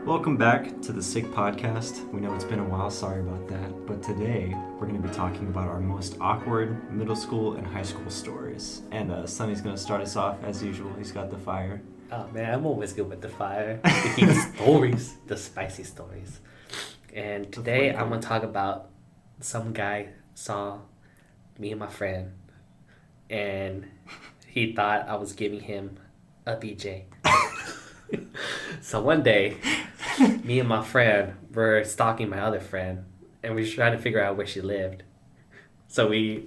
Welcome back to the Sic podcast. We know it's been a while, sorry about that. But today, we're going to be talking about our most awkward middle school and high school stories. And Sonny's going to start us off as usual. He's got the fire. Oh man, I'm always good with the fire. The stories, the spicy stories. And today I'm going to talk about some guy saw me and my friend and he thought I was giving him a BJ. So one day, me and my friend were stalking my other friend and we were trying to figure out where she lived. So we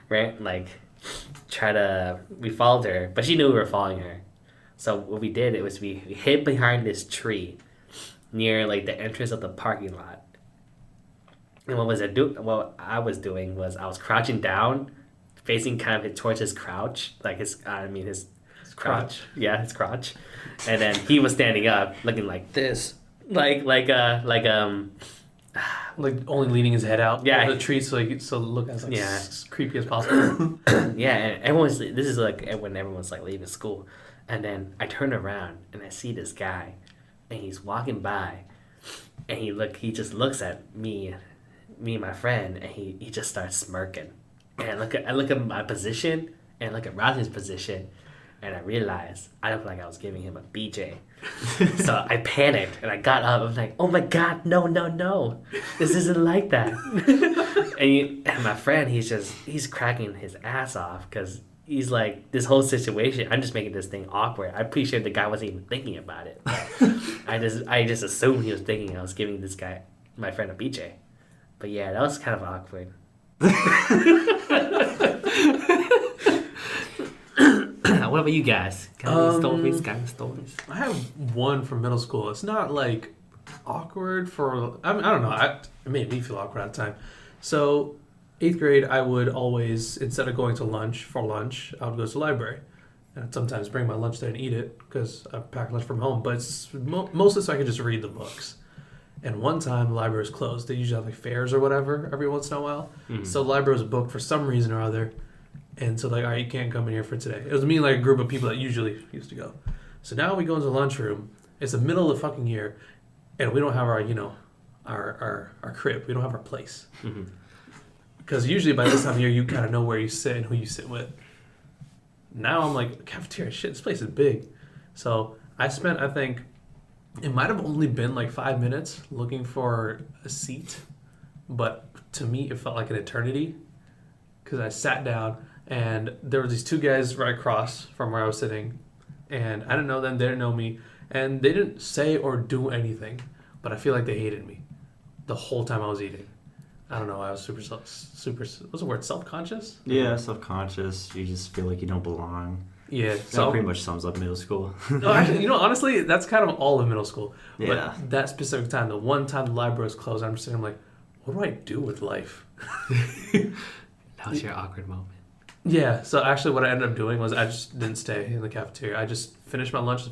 we followed her, but she knew we were following her. So what we did was we hid behind this tree near the entrance of the parking lot. And what I was doing was I was crouching down, facing kind of towards his crouch, his crotch. Yeah, his crotch. And then he was standing up, looking like this, like only leaning his head out. Yeah, the tree, so look as creepy as possible. Yeah, and this is when everyone's leaving school, and then I turn around and I see this guy, and he's walking by, and he just looks at me and my friend, and he just starts smirking, and I look at my position and look at Rosie's position. And I realized I looked like I was giving him a BJ. So I panicked and I got up. I was like, oh my God, no. This isn't like that. and my friend, he's cracking his ass off because he's like, this whole situation, I'm just making this thing awkward. I'm pretty sure the guy wasn't even thinking about it. I just assumed he was thinking I was giving this guy, my friend, a BJ. But yeah, that was kind of awkward. What about you guys? Got any stories? I have one from middle school. It's not awkward for. I don't know. It made me feel awkward at the time. So, 8th grade, I would always, instead of going to lunch, I would go to the library. And I'd sometimes bring my lunch there and eat it because I packed lunch from home. But it's mostly so I could just read the books. And one time, the library was closed. They usually have fairs or whatever every once in a while. Mm-hmm. So the library was booked for some reason or other. And so all right, you can't come in here for today. It was me and a group of people that usually used to go. So now we go into the lunchroom. It's the middle of the fucking year, and we don't have our our crib. We don't have our place. Mm-hmm. Because usually by this time of year, you kind of know where you sit and who you sit with. Now I'm like, cafeteria, shit, this place is big. So I spent, I think, it might have only been 5 minutes looking for a seat, but to me it felt like an eternity because I sat down. And there were these two guys right across from where I was sitting. And I didn't know them, they didn't know me. And they didn't say or do anything. But I feel like they hated me the whole time I was eating. I don't know, I was super what's the word, self-conscious? Yeah, self-conscious. You just feel like you don't belong. Yeah. That pretty much sums up middle school. No, actually, honestly, that's kind of all of middle school. Yeah. But that specific time, the one time the library was closed, I'm sitting like, what do I do with life? That was your awkward moment. Yeah, so actually what I ended up doing was I just didn't stay in the cafeteria. I just finished my lunch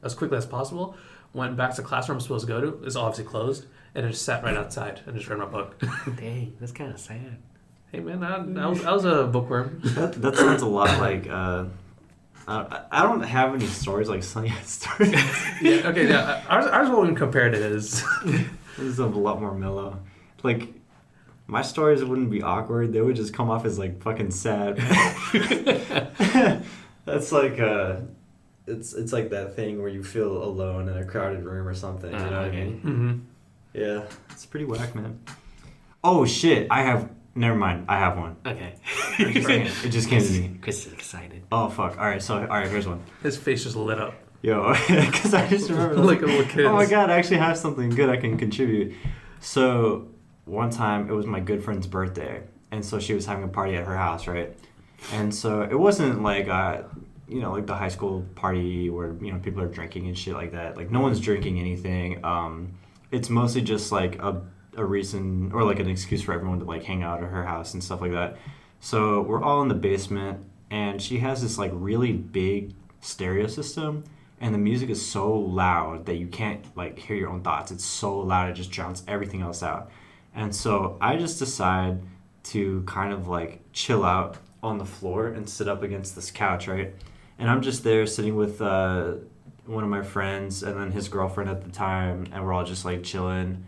as quickly as possible, went back to the classroom I'm supposed to go to. It's obviously closed, and I just sat right outside and just read my book. Dang, that's kind of sad. Hey man, I was a bookworm. That sounds a lot like... I don't have any stories like Sonny has stories. Yeah, okay, yeah. Ours won't compare to his. This is a lot more mellow. My stories wouldn't be awkward. They would just come off as fucking sad. That's it's like that thing where you feel alone in a crowded room or something. You know what I mean? Mm-hmm. Yeah, it's pretty whack, man. Oh shit! Never mind. I have one. Okay. It just came to me. Chris is excited. Oh fuck! All right, here's one. His face just lit up. Yo, because I just remember like a little kid. Oh my god! I actually have something good I can contribute. So. One time, it was my good friend's birthday, and so she was having a party at her house, right? And so it wasn't like the high school party where people are drinking and shit like that. No one's drinking anything. It's mostly just a reason or an excuse for everyone to hang out at her house and stuff like that. So we're all in the basement, and she has this really big stereo system, and the music is so loud that you can't hear your own thoughts. It's so loud it just drowns everything else out. And so I just decide to kind of chill out on the floor and sit up against this couch, right? And I'm just there sitting with one of my friends and then his girlfriend at the time, and we're all just like chilling.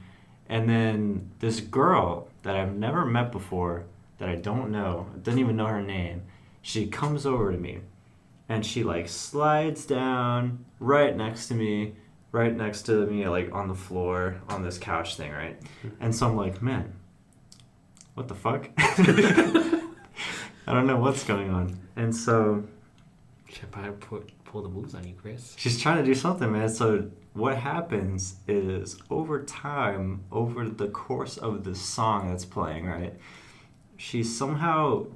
And then this girl that I've never met before, that I don't know, didn't even know her name, she comes over to me and she like slides down right next to me like on the floor on this couch thing, right? And so I'm like, man, what the fuck? I don't know what's going on. And so Should probably pull the moves on you, Chris. she's trying to do something, man. So what happens is over time, over the course of the song that's playing, right? She somehow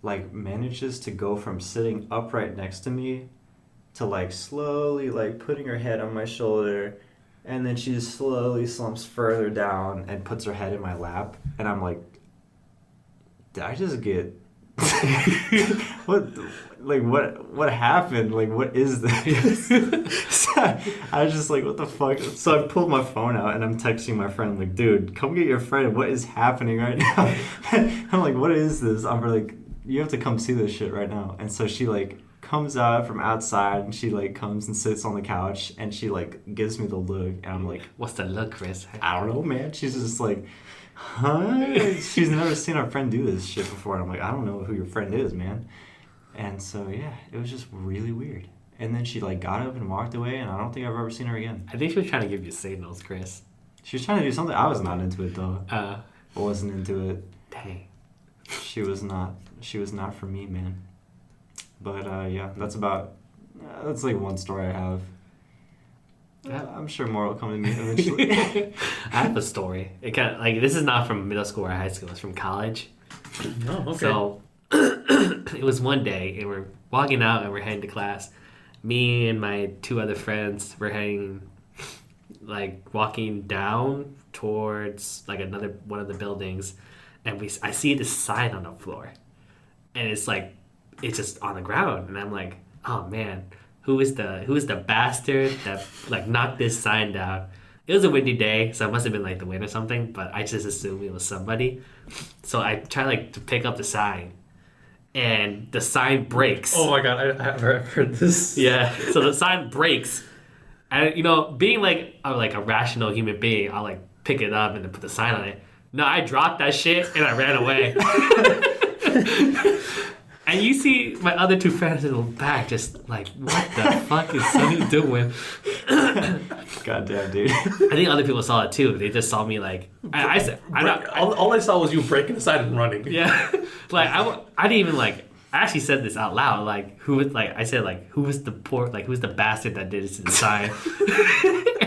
like manages to go from sitting upright next to me to like slowly like putting her head on my shoulder, and then she just slowly slumps further down and puts her head in my lap, and I'm like, did I just get what happened? Like, what is this? So I was just like, what the fuck? So I pulled my phone out and I'm texting my friend like, dude, come get your friend. What is happening right now? I'm like, what is this? I'm like, you have to come see this shit right now. And so she like comes out from outside and she like comes and sits on the couch and she like gives me the look, and I'm like, What's the look, Chris? I don't know, man. She's just like, huh? She's never seen our friend do this shit before. And I'm like, I don't know who your friend is, man. And so, yeah, it was just really weird. And then she, like, got up and walked away, and I don't think I've ever seen her again. I think she was trying to give you signals, Chris. She was trying to do something. I was not into it, though. I wasn't into it. Dang. She was not for me, man. But, yeah, that's like one story I have. I'm sure more will come to me eventually. I have a story. It kind of, like, this is not from middle school or high school. It's from college. Oh, okay. So it was one day, and we're walking out, and we're heading to class. Me and my two other friends were heading, like, walking down towards like another one of the buildings, and I see this sign on the floor, and it's like, it's just on the ground, and I'm like, oh man, who is the bastard that like knocked this sign down? It was a windy day, so it must have been like the wind or something, but I just assumed it was somebody. So I try like to pick up the sign, and the sign breaks. Oh my god, I've heard this. Yeah, so the sign breaks, and being like a rational human being, I'll like pick it up and then put the sign on it. No, I dropped that shit and I ran away. And you see my other two friends in the back just like, what the fuck is Sonny doing? Goddamn, dude. I think other people saw it too. They just saw me like, all I saw was you breaking the side and running. Yeah. Like, I didn't even like, I actually said this out loud. Like, who's the bastard that did this to the sign?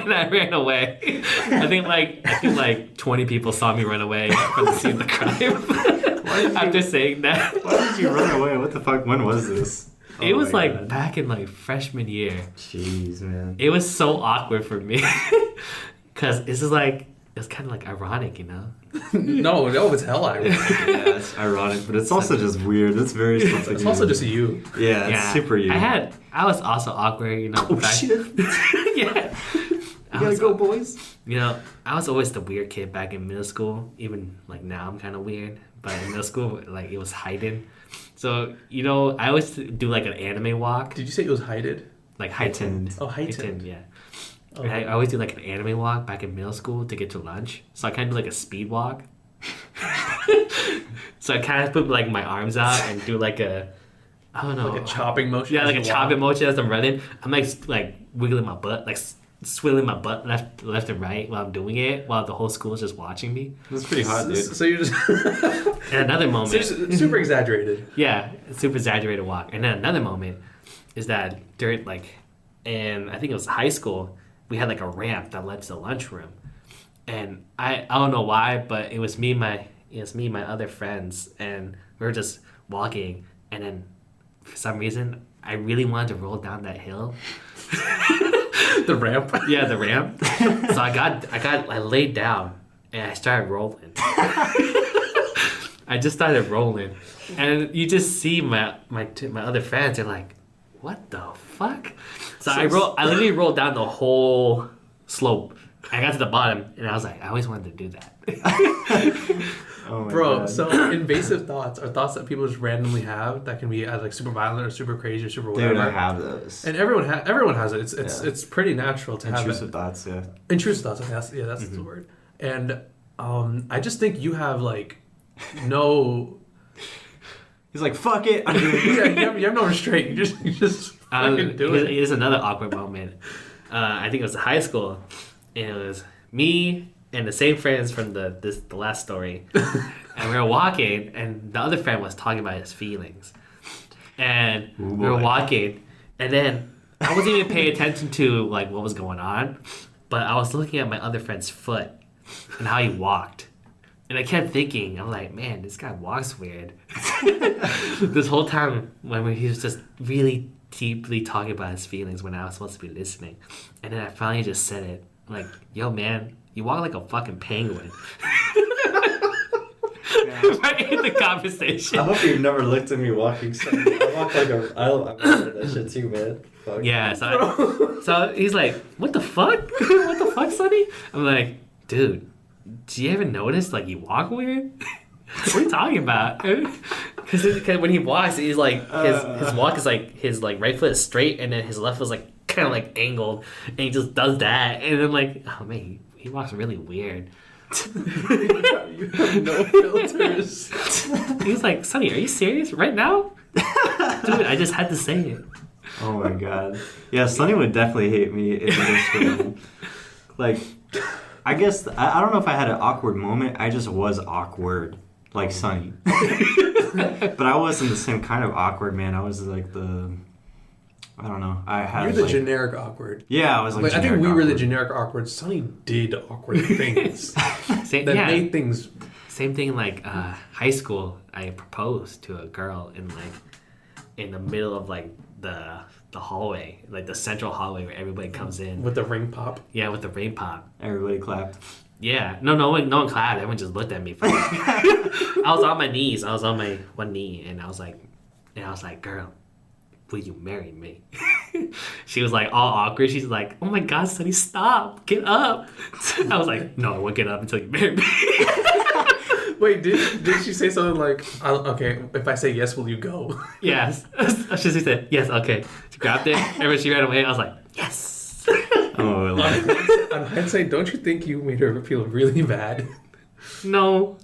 And I ran away. I think like 20 people saw me run away from the scene of the crime. After saying that. Why did you run away? What the fuck? When was this? It was like back in like freshman year. Jeez, man. It was so awkward for me. Because it's kind of like ironic, No, it's hell ironic. Yeah, it's ironic, but it's also just weird. It's very something. It's also just you. Yeah, it's super you. I was also awkward, Oh, shit. Yeah. You gotta go, boys. I was always the weird kid back in middle school. Even like now I'm kind of weird. But in middle school, like, it was hidden. So, I always do like an anime walk. Did you say it was hided? Like heightened. Oh, heightened. Yeah. Okay. I always do like an anime walk back in middle school to get to lunch. So I kind of do like a speed walk. So I kind of put like my arms out and do like a, I don't know. Like a chopping motion? Yeah, like a chopping motion as I'm running. I'm like wiggling my butt, like swiveling my butt left and right while I'm doing it, while the whole school is just watching me. That's pretty hot, dude. So you're just... And another moment... super exaggerated. Yeah, super exaggerated walk. And then another moment is that during, like, and I think it was high school, we had, like, a ramp that led to the lunchroom. And I don't know why, but it was me and my other friends, and we were just walking, and then for some reason, I really wanted to roll down that hill. The ramp? Yeah, the ramp. So I laid down and I started rolling. I just started rolling, and you just see my other friends. They're like, "What the fuck?" So I literally rolled down the whole slope I got to the bottom, and I was like, I always wanted to do that. Oh my Bro, God. so invasive thoughts are thoughts that people just randomly have that can be like super violent or super crazy or super whatever. Dude, I have those. And everyone has it. It's pretty natural to have Intrusive it. thoughts, yeah. Intrusive thoughts. That's the word. And I just think you have like no. He's like, fuck it. You have no restraint. You just fucking do it. Here's another awkward moment. I think it was high school, and it was me and the same friends from the last story, and we were walking, and the other friend was talking about his feelings, and we were walking, and then I wasn't even paying attention to like what was going on, but I was looking at my other friend's foot and how he walked, and I kept thinking, I'm like, man, this guy walks weird. This whole time when he was just really deeply talking about his feelings when I was supposed to be listening, and then I finally just said it, like, yo man, you walk like a fucking penguin. Right in the conversation. I hope you've never looked at me walking. I walk like I've heard that shit too, man. Fuck. Yeah, so he's like, what the fuck? What the fuck, Sonny? I'm like, dude, do you ever notice like you walk weird? What are you talking about? Because when he walks, he's like his walk is like his like right foot is straight, and then his left foot is like kind of like angled, and he just does that, and I'm like, oh man, he walks really weird. You have no filters. He's like, Sonny, are you serious right now? Dude, I just had to say it. Oh my God. Yeah, Sonny would definitely hate me in middle school. Like, I guess I don't know if I had an awkward moment. I just was awkward, like Sonny. But I wasn't the same kind of awkward, man. I was like I don't know. I had. You're the like, generic awkward. Yeah, I was like. Wait, I think we awkward. were the generic awkward. Sonny did awkward things that made things. Same thing like high school. I proposed to a girl in the middle of like the hallway, like the central hallway where everybody comes in With the ring pop. Yeah, with the ring pop. Everybody clapped. Yeah, no one clapped. Everyone just looked at me. I was on my knees. I was on my one knee, and I was like, girl, will you marry me? She was like all awkward. She's like, oh my God, Sonny, stop, get up. I was like, no, I won't get up until you marry me. Wait, did she say something like, okay, if I say yes, will you go? Yes. She said, yes, okay. She grabbed it, and when she ran away, I was like, yes. Oh, On hindsight, don't you think you made her feel really bad? No.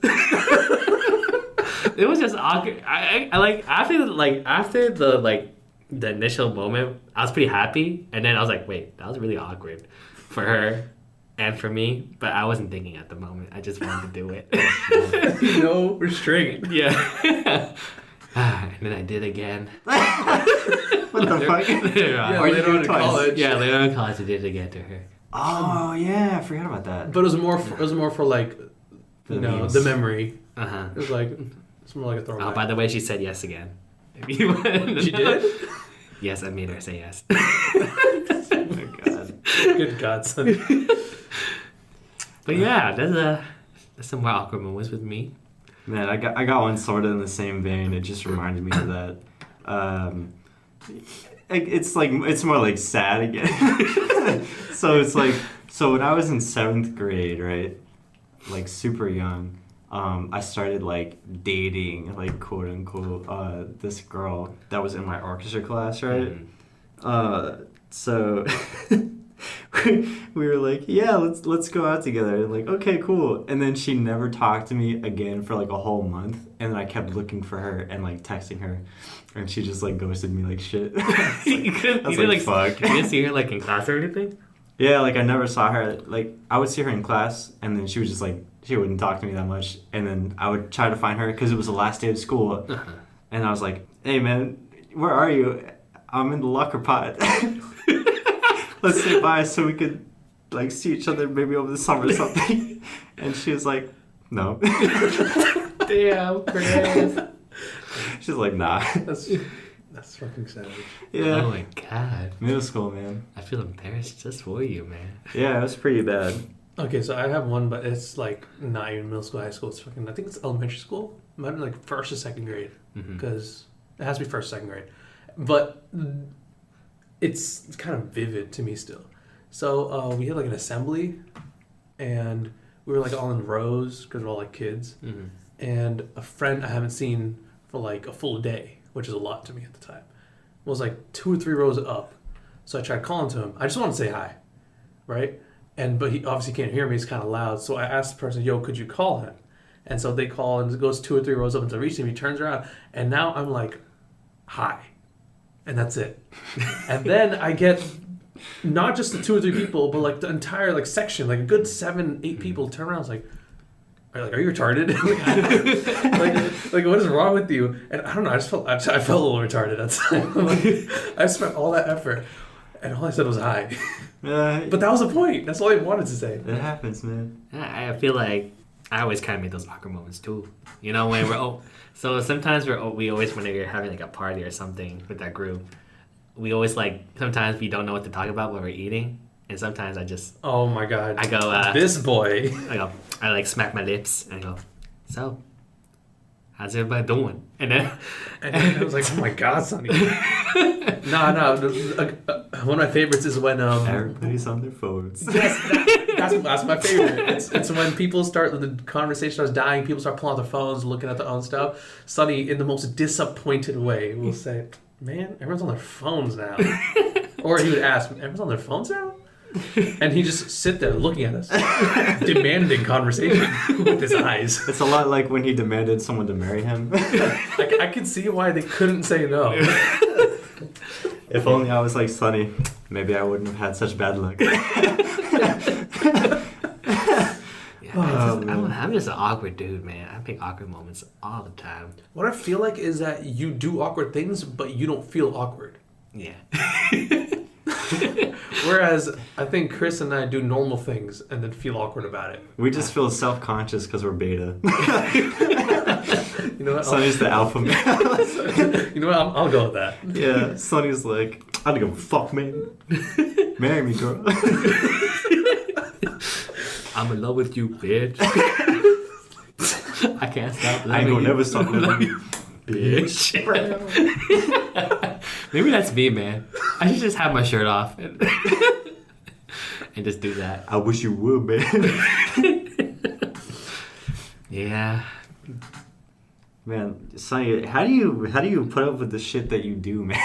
It was just awkward. I like after the initial moment, I was pretty happy, and then I was like, wait, that was really awkward for her and for me, but I wasn't thinking at the moment. I just wanted to do it. No restraint. Yeah. And then I did again. what the fuck? Yeah, Or you later do on it in twice? college. Yeah, later on in college, I did it again to her. Oh yeah, I forgot about that. But it was more for like, For the memes. the memory. Uh-huh. It was like, it's more like a throwback. Oh, by the way, she said yes again. She did? Yes, I made her say yes. Oh my God. Good God, son. But yeah, that's some more awkward moments with me. Man, I got one sort of in the same vein. It just reminded me of that. It's more like sad again. So it's like, so when I was in 7th grade, right, like super young, I started like dating, like quote unquote, this girl that was in my orchestra class, right? Mm-hmm. So we were like, yeah, let's go out together. And like, okay, cool. And then she never talked to me again for like a whole month. And then I kept looking for her and like texting her, and she just like ghosted me like shit. I was like, fuck. You didn't see her like in class or anything? Yeah, like I never saw her. Like I would see her in class, and then she was just like, she wouldn't talk to me that much. And then I would try to find her because it was the last day of school. Uh-huh. And I was like, hey man, where are you? I'm in the locker pod. Let's say bye so we could like see each other maybe over the summer or something. And she was like, no. Damn, Chris. She's like, nah. That's fucking savage. Yeah. Oh my God. Middle school, man. I feel embarrassed just for you, man. Yeah, it was pretty bad. Okay, so I have one, but it's like not even middle school, high school. It's fucking, I think it's elementary school. It might be like 1st or 2nd grade, because it has to be 1st, 2nd grade. But it's kind of vivid to me still. So we had like an assembly and we were like all in rows because we're all like kids. Mm-hmm. And a friend I haven't seen for like a full day, which is a lot to me at the time, was like 2 or 3 rows up. So I tried calling to him. I just want to say hi, right? But he obviously can't hear me. He's kind of loud. So I asked the person, "Yo, could you call him?" And so they call, and it goes 2 or 3 rows up until I reach him. He turns around, and now I'm like, "Hi," and that's it. And then I get not just the 2 or 3 people, but like the entire like section, like a good 7, 8 people turn around. I was like, are you retarded? like what is wrong with you? And I don't know. I felt a little retarded at the time. Like, I spent all that effort, and all I said was hi. But that was the point. That's all I wanted to say. It happens, man. I feel like I always kind of make those awkward moments too. You know, when so sometimes we always, when we're having like a party or something with that group, we always like, sometimes we don't know what to talk about when we're eating. And sometimes I just... Oh my God. I go... this boy. I like smack my lips and I go, "So, how's everybody doing?" And then I was like, "Oh my God, Sonny." No. One of my favorites is when... everybody's on their phones. Yes, that's my favorite. It's when people start... The conversation starts dying, people start pulling out their phones, looking at their own stuff. Sonny, in the most disappointed way, will say, "Man, everyone's on their phones now." Or he would ask, "Everyone's on their phones now?" And he just sit there looking at us, demanding conversation with his eyes. It's a lot like when he demanded someone to marry him. I could see why they couldn't say no. If only I was like Sonny, maybe I wouldn't have had such bad luck. I'm just an awkward dude, man. I pick awkward moments all the time. What I feel like is that you do awkward things, but you don't feel awkward. Yeah. Whereas I think Chris and I do normal things and then feel awkward about it. We just feel self-conscious because we're beta. You know what? Sonny's the alpha male. You know what? I'll go with that. Yeah, Sonny's like, I don't give a fuck, man. Marry me, girl. I'm in love with you, bitch. I can't stop loving I ain't gonna you. never stop loving you, bitch. Maybe that's me, man. I should just have my shirt off and just do that. I wish you would, man. Yeah. Man, Sonny, how do you put up with the shit that you do, man?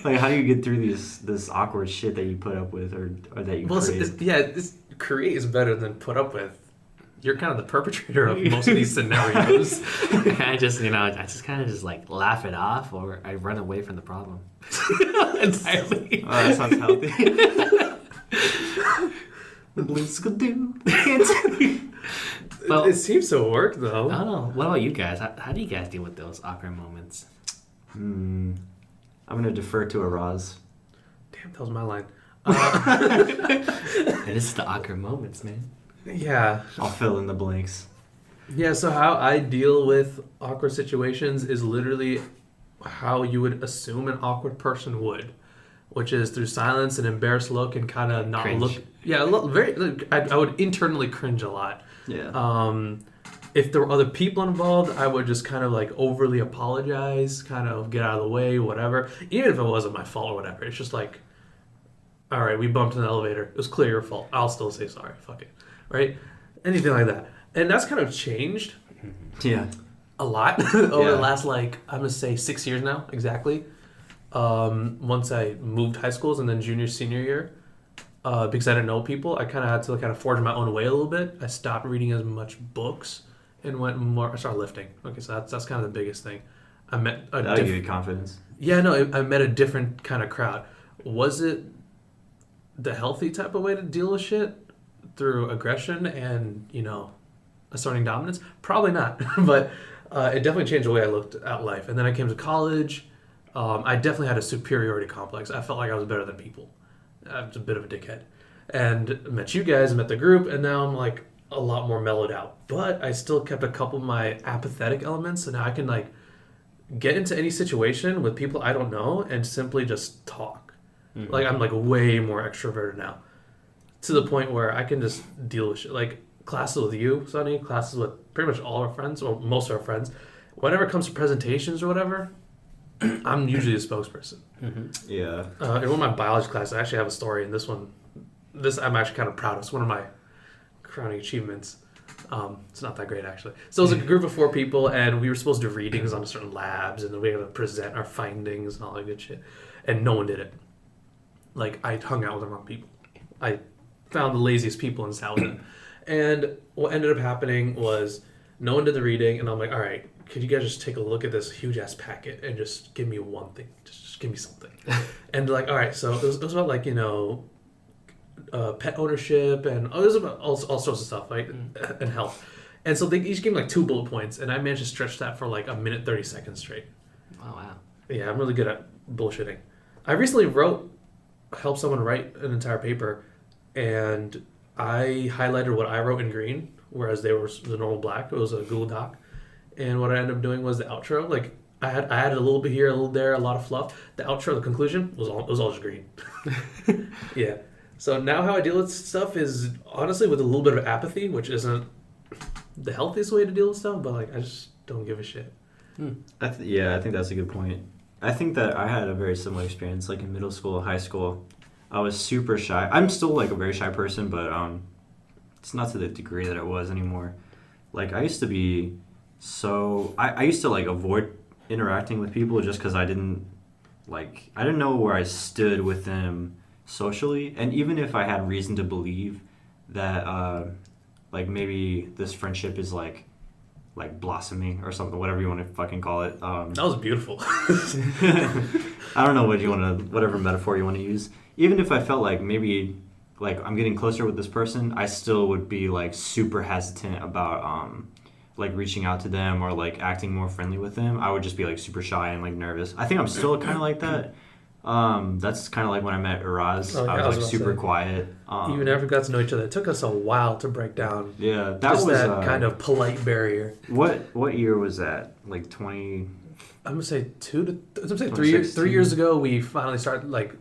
Like, how do you get through this awkward shit that you put up with, or that you create? This create is better than put up with. You're kind of the perpetrator of most of these scenarios. I just kind of just like laugh it off, or I run away from the problem entirely. Oh, that sounds healthy. The blues could do. Well, it seems to work, though. I don't know. What about you guys? How do you guys deal with those awkward moments? I'm gonna defer to Araz. Damn, that was my line. And this is the awkward moments, man. Yeah. I'll fill in the blanks. Yeah, so how I deal with awkward situations is literally how you would assume an awkward person would, which is through silence and embarrassed look and kind of not cringe. look. Yeah, I would internally cringe a lot. Yeah. If there were other people involved, I would just kind of like overly apologize, kind of get out of the way, whatever. Even if it wasn't my fault or whatever. It's just like, all right, we bumped in the elevator. It was clearly your fault. I'll still say sorry. Fuck it. Right? Anything like that. And that's kind of changed Yeah. a lot over the last, like, I'm going to say 6 years now, exactly. Once I moved high schools and then junior, senior year, because I didn't know people, I kind of had to kind of forge my own way a little bit. I stopped reading as much books and I started lifting. Okay, so that's kind of the biggest thing. I met That'll give you confidence. Yeah, no, I met a different kind of crowd. Was it the healthy type of way to deal with shit? Through aggression and, asserting dominance? Probably not. But it definitely changed the way I looked at life. And then I came to college. I definitely had a superiority complex. I felt like I was better than people. I was a bit of a dickhead. And met you guys, met the group, and now I'm like a lot more mellowed out. But I still kept a couple of my apathetic elements, so now I can like get into any situation with people I don't know and simply just talk. Mm-hmm. Like I'm like way more extroverted now. To the point where I can just deal with shit. Like classes with you, Sonny, classes with pretty much all our friends, or most of our friends. Whenever it comes to presentations or whatever, I'm usually a spokesperson. Mm-hmm. Yeah. In one of my biology classes, I actually have a story, and this I'm actually kind of proud of. It's one of my crowning achievements. It's not that great, actually. So it was a group of 4 people, and we were supposed to do readings on certain labs, and we had to present our findings and all that good shit. And no one did it. Like, I hung out with the wrong people. I found the laziest people and sat with them. And what ended up happening was no one did the reading, and I'm like, all right, could you guys just take a look at this huge-ass packet and just give me one thing? Just give me something. And like, all right, so it was about, like, you know, pet ownership, and it was about all sorts of stuff, right? And health. And so they each gave me like 2 bullet points, and I managed to stretch that for like a minute 30 seconds straight. Oh, wow. Yeah, I'm really good at bullshitting. I recently helped someone write an entire paper, and I highlighted what I wrote in green, whereas they were the normal black. It was a Google Doc. And what I ended up doing was the outro. Like, I added a little bit here, a little there, a lot of fluff. The outro, the conclusion, was all just green. Yeah. So now how I deal with stuff is honestly with a little bit of apathy, which isn't the healthiest way to deal with stuff, but like I just don't give a shit. I think that's a good point. I think that I had a very similar experience, like in middle school, high school. I was super shy. I'm still like a very shy person, but it's not to the degree that it was anymore. Like I used to be I used to like avoid interacting with people just because I didn't know where I stood with them socially, and even if I had reason to believe that like maybe this friendship is like blossoming or something, whatever you want to fucking call it. That was beautiful. I don't know whatever metaphor you want to use. Even if I felt like maybe like I'm getting closer with this person, I still would be like super hesitant about like reaching out to them or like acting more friendly with them. I would just be like super shy and like nervous. I think I'm still kind of like that. That's kind of like when I met Uraz. I was like super quiet. Even after we got to know each other, it took us a while to break down. Yeah, that kind of polite barrier. What year was that? Like 20. I'm gonna say 3 years ago. We finally started like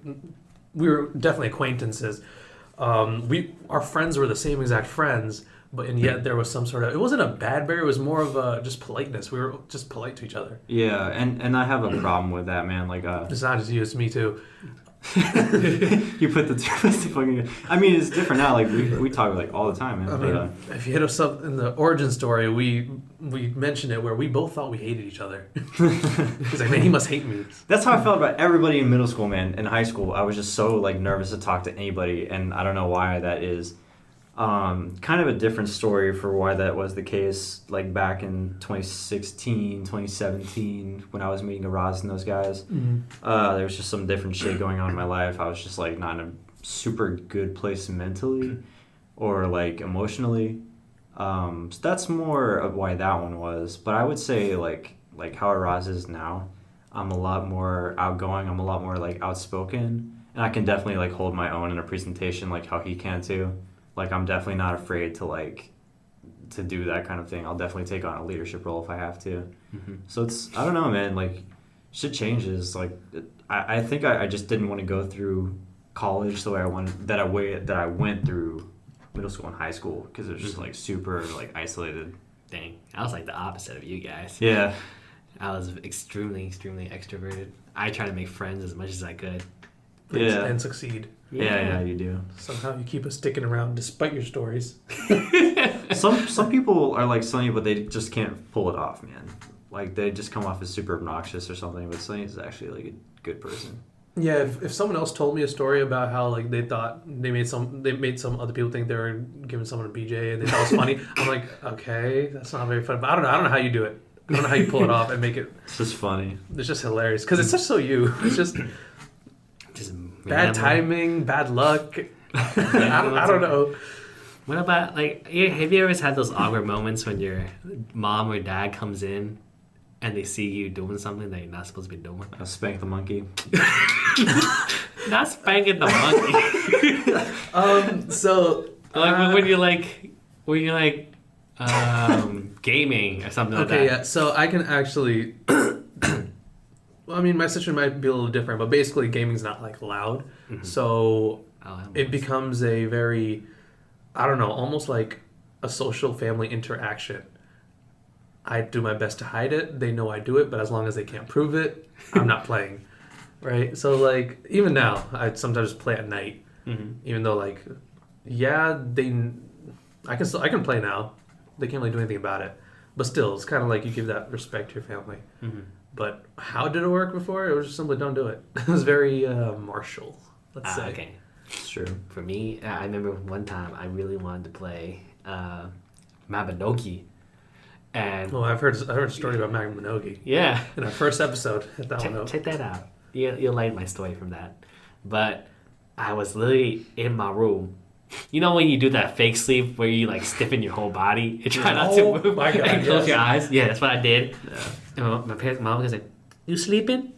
we were definitely acquaintances. Our friends were the same exact friends, and yet there was some sort of, it wasn't a bad barrier, it was more of a just politeness. We were just polite to each other. Yeah, and I have a problem with that, man. Like it's not just you, it's me too. You put the fucking. I mean, it's different now. Like we talk like all the time, man. I mean, if you hit us up in the origin story, we mentioned it where we both thought we hated each other. He's like, man, he must hate me. That's how I felt about everybody in middle school, man. In high school, I was just so like nervous to talk to anybody, and I don't know why that is. Kind of a different story for why that was the case, like back in 2016, 2017, when I was meeting Araz and those guys. Mm-hmm. There was just some different shit going on in my life. I was just like not in a super good place mentally or like emotionally. So that's more of why that one was. But I would say like how Araz is now, I'm a lot more outgoing. I'm a lot more like outspoken, and I can definitely like hold my own in a presentation like how he can too. Like, I'm definitely not afraid to do that kind of thing. I'll definitely take on a leadership role if I have to. Mm-hmm. So I don't know, man. Like, shit changes. Like, I think I just didn't want to go through college the way I went through middle school and high school, because it was just like super like isolated. Dang, I was like the opposite of you guys. Yeah. I was extremely, extremely extroverted. I tried to make friends as much as I could. And succeed. Yeah, you do. Somehow you keep us sticking around despite your stories. Some people are like Sonny, but they just can't pull it off, man. Like they just come off as super obnoxious or something. But Sonny is actually like a good person. Yeah, if someone else told me a story about how like they thought they made some other people think they were giving someone a BJ and they thought it was funny, I'm like, okay, that's not very funny. But I don't know how you do it. I don't know how you pull it off and make it. It's just funny. It's just hilarious because it's just so you. It's just bad timing, bad luck. I don't know. What about like? Have you ever had those awkward moments when your mom or dad comes in and they see you doing something that you're not supposed to be doing? Spank the monkey. Not spanking the monkey. So like when you're like gaming or something like that. Okay, yeah. So I can actually. Well, I mean, my situation might be a little different, but basically, gaming's not like loud, so it becomes a very, I don't know, almost like a social family interaction. I do my best to hide it. They know I do it, but as long as they can't prove it, I'm not playing, right? So like even now, I sometimes play at night, even though like, yeah, I can play now. They can't really do anything about it. But still, it's kind of like you give that respect to your family. Mm-hmm. But how did it work before? It was just simply don't do it. It was very martial, let's say. Okay. It's true. For me, I remember one time I really wanted to play Mabinogi. And Well, I've heard a story about Magnum Minogi yeah. in our first episode. Hit that one up. Check that out. You'll like my story from that. But I was literally in my room. You know when you do that fake sleep where you like stiffen your whole body and try not to move my God, and close yes. your eyes? Yeah, that's what I did. And my mom was like, "You sleeping?"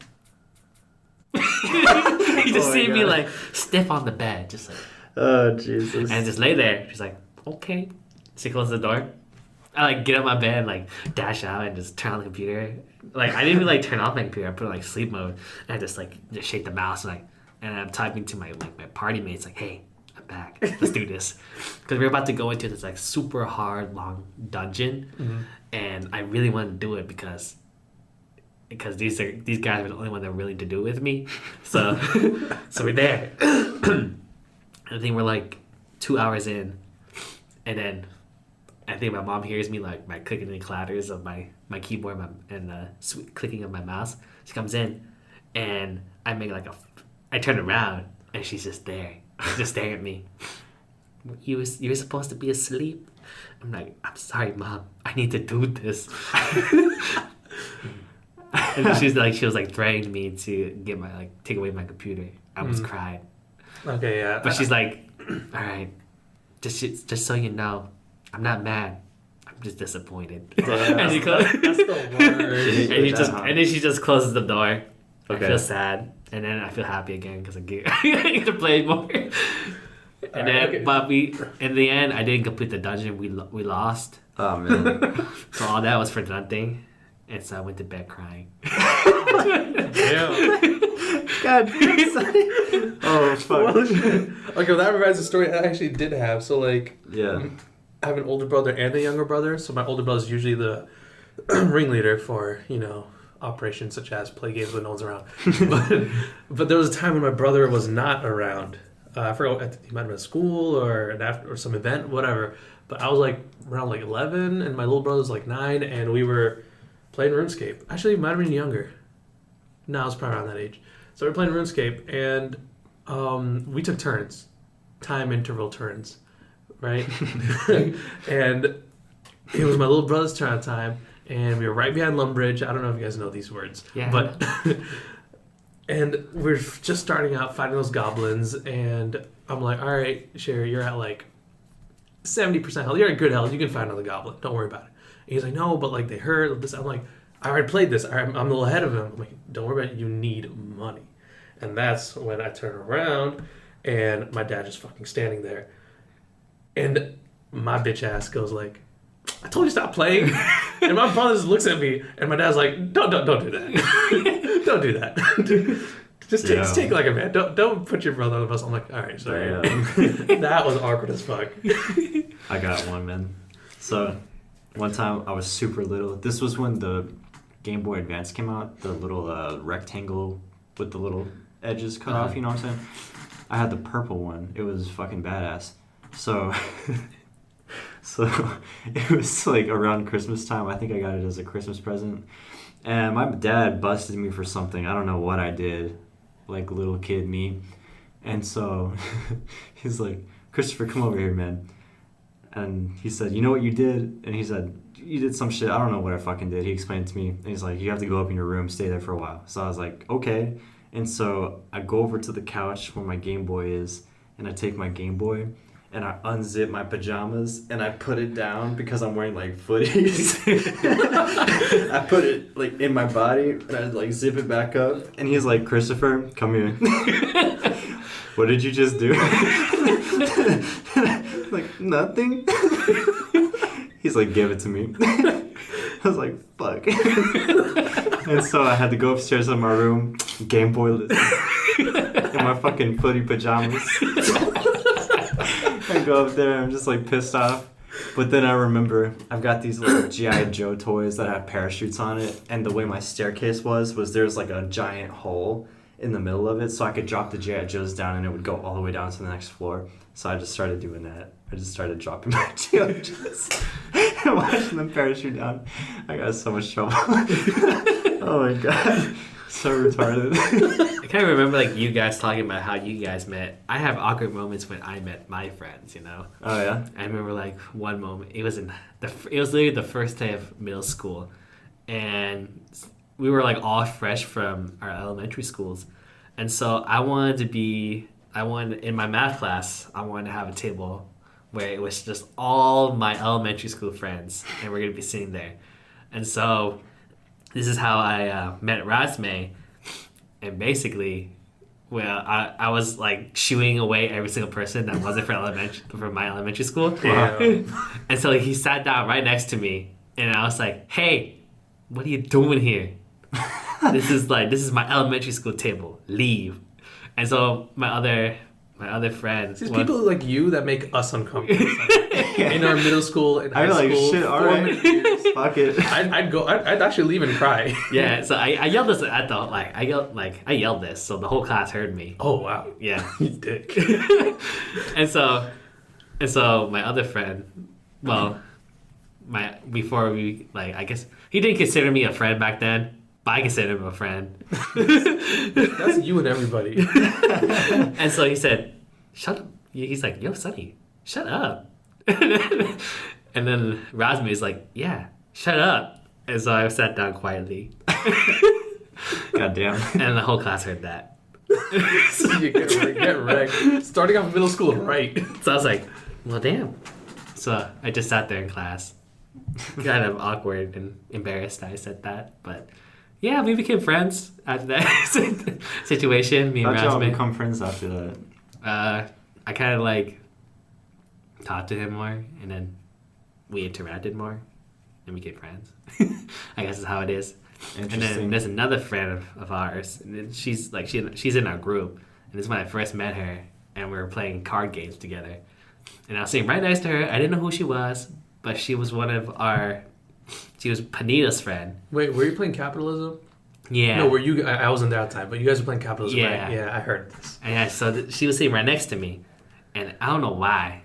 You just see me like stiff on the bed, just like, Oh, Jesus. and just lay there. She's like, "Okay." She closed the door. I like get out my bed and like dash out and just turn on the computer. Like I didn't even like turn off my computer. I put it like sleep mode and I just shake the mouse and I'm typing to my party mates like, "Hey, I'm back. Let's do this." Because we're about to go into this like super hard long dungeon, and I really want to do it because these guys are the only one that are willing to do it with me. So so we're there. I think we're like 2 hours in, and then I think my mom hears me like my clicking and clatters of my keyboard and sweet clicking of my mouse. She comes in, and I make I turn around and she's just there, just staring at me. You were supposed to be asleep. I'm like, "I'm sorry, Mom. I need to do this." And she was like threatening me to take away my computer. I was crying. Okay, yeah. But she's like, "All right, just so you know, I'm not mad. I'm just disappointed." And she that's the worst. and then she just closes the door. Okay. I feel sad, and then I feel happy again because I get to play more. And then, okay. but in the end, I didn't complete the dungeon. We lost, Oh, man. so all that was for nothing. And so I went to bed crying. Yeah. God. Oh, fuck. Okay, well, that reminds a story I actually did have. So, like, Yeah. I have an older brother and a younger brother. So my older brother is usually the ringleader for, operations such as play games when no one's around. but there was a time when my brother was not around. I forgot, he might have been at school or some event, whatever. But I was like around like 11 and my little brother was like 9 and we were playing RuneScape. Actually, he might have been younger. No, I was probably around that age. So we were playing RuneScape and we took turns. Time interval turns. Right? And it was my little brother's turn at time. And we were right behind Lumbridge. I don't know if you guys know these words. Yeah. But and we're just starting out fighting those goblins. And I'm like, all right, Sherry, you're at like 70% health. You're at good health. You can fight another goblin. Don't worry about it. And he's like, no, but like they hurt this. I'm like, I already played this. I'm a little ahead of him. I'm like, don't worry about it. You need money. And that's when I turn around and my dad just fucking standing there. And my bitch ass goes like, I told you stop playing. And my brother just looks at me, and my dad's like, don't do that. Don't do that. Just take it like a man. Don't put your brother on the bus. I'm like, all right, sorry. That was awkward as fuck. I got one, man. So, one time I was super little. This was when the Game Boy Advance came out. The little rectangle with the little edges cut off, you know what I'm saying? I had the purple one. It was fucking badass. So it was like around Christmas time. I think I got it as a Christmas present. And my dad busted me for something. I don't know what I did. Like little kid me. And so he's like, Christopher, come over here, man. And he said, you know what you did? And he said, you did some shit. I don't know what I fucking did. He explained it to me. And he's like, you have to go up in your room, stay there for a while. So I was like, okay. And so I go over to the couch where my Game Boy is. And I take my Game Boy. And I unzip my pajamas and I put it down because I'm wearing like footies. I put it like in my body and I like zip it back up. And he's like, Christopher, come here. What did you just do? Like, nothing. He's like, give it to me. I was like, fuck. And so I had to go upstairs in my room, Game Boy listen, in my fucking footy pajamas. I go up there, I'm just like pissed off. But then I remember I've got these little G.I. Joe toys that have parachutes on it. And the way my staircase was there's like a giant hole. in the middle of it, so I could drop the G.I. Joes down and it would go all the way down to the next floor. So I just started doing that. I just started dropping my G.I. Joes and watching them parachute down. I got so much trouble. Oh my god. So retarded. I kind of remember like you guys talking about how you guys met. I have awkward moments when I met my friends, you know. Oh yeah. I remember like one moment. It was literally the first day of middle school, and we were like all fresh from our elementary schools, and so I wanted in my math class. I wanted to have a table where it was just all my elementary school friends, and we're gonna be sitting there, and so. This is how I met Razme, and basically, well, I was like shooing away every single person that wasn't from my elementary school. Yeah. And so he sat down right next to me, and I was like, "Hey, what are you doing here? This is my elementary school table. Leave." And so my other friend. These people like you that make us uncomfortable. In our middle school and high I'd be like, school, shit, alright. Fuck it. I'd actually leave and cry. Yeah, so I yelled this at the I yelled this, so the whole class heard me. Oh wow. Yeah. You dick. and so my other friend, well, before we I guess he didn't consider me a friend back then, but I considered him a friend. That's you and everybody. And so he said, "Shut up." He's like, "Yo, Sonny, shut up." And then Razmi is like, "Yeah, shut up." And so I sat down quietly. God damn. And the whole class heard that. You get wrecked. Starting off middle school right. So I was like, well, damn. So I just sat there in class. Kind of awkward and embarrassed I said that. But yeah, we became friends after that situation. Me and How'd y'all Razmi. become friends after that? I kind of talked to him more, and then we interacted more and became friends. I guess is how it is. And then there's another friend of ours, and she's in our group, and this is when I first met her, and we were playing card games together. And I was sitting right next to her. I didn't know who she was, but she was she was Panita's friend. Wait, were you playing Capitalism? Yeah. No, were you? I wasn't there at that time, but you guys were playing Capitalism, Yeah. right? Yeah, I heard this. And yeah, so she was sitting right next to me, and I don't know why,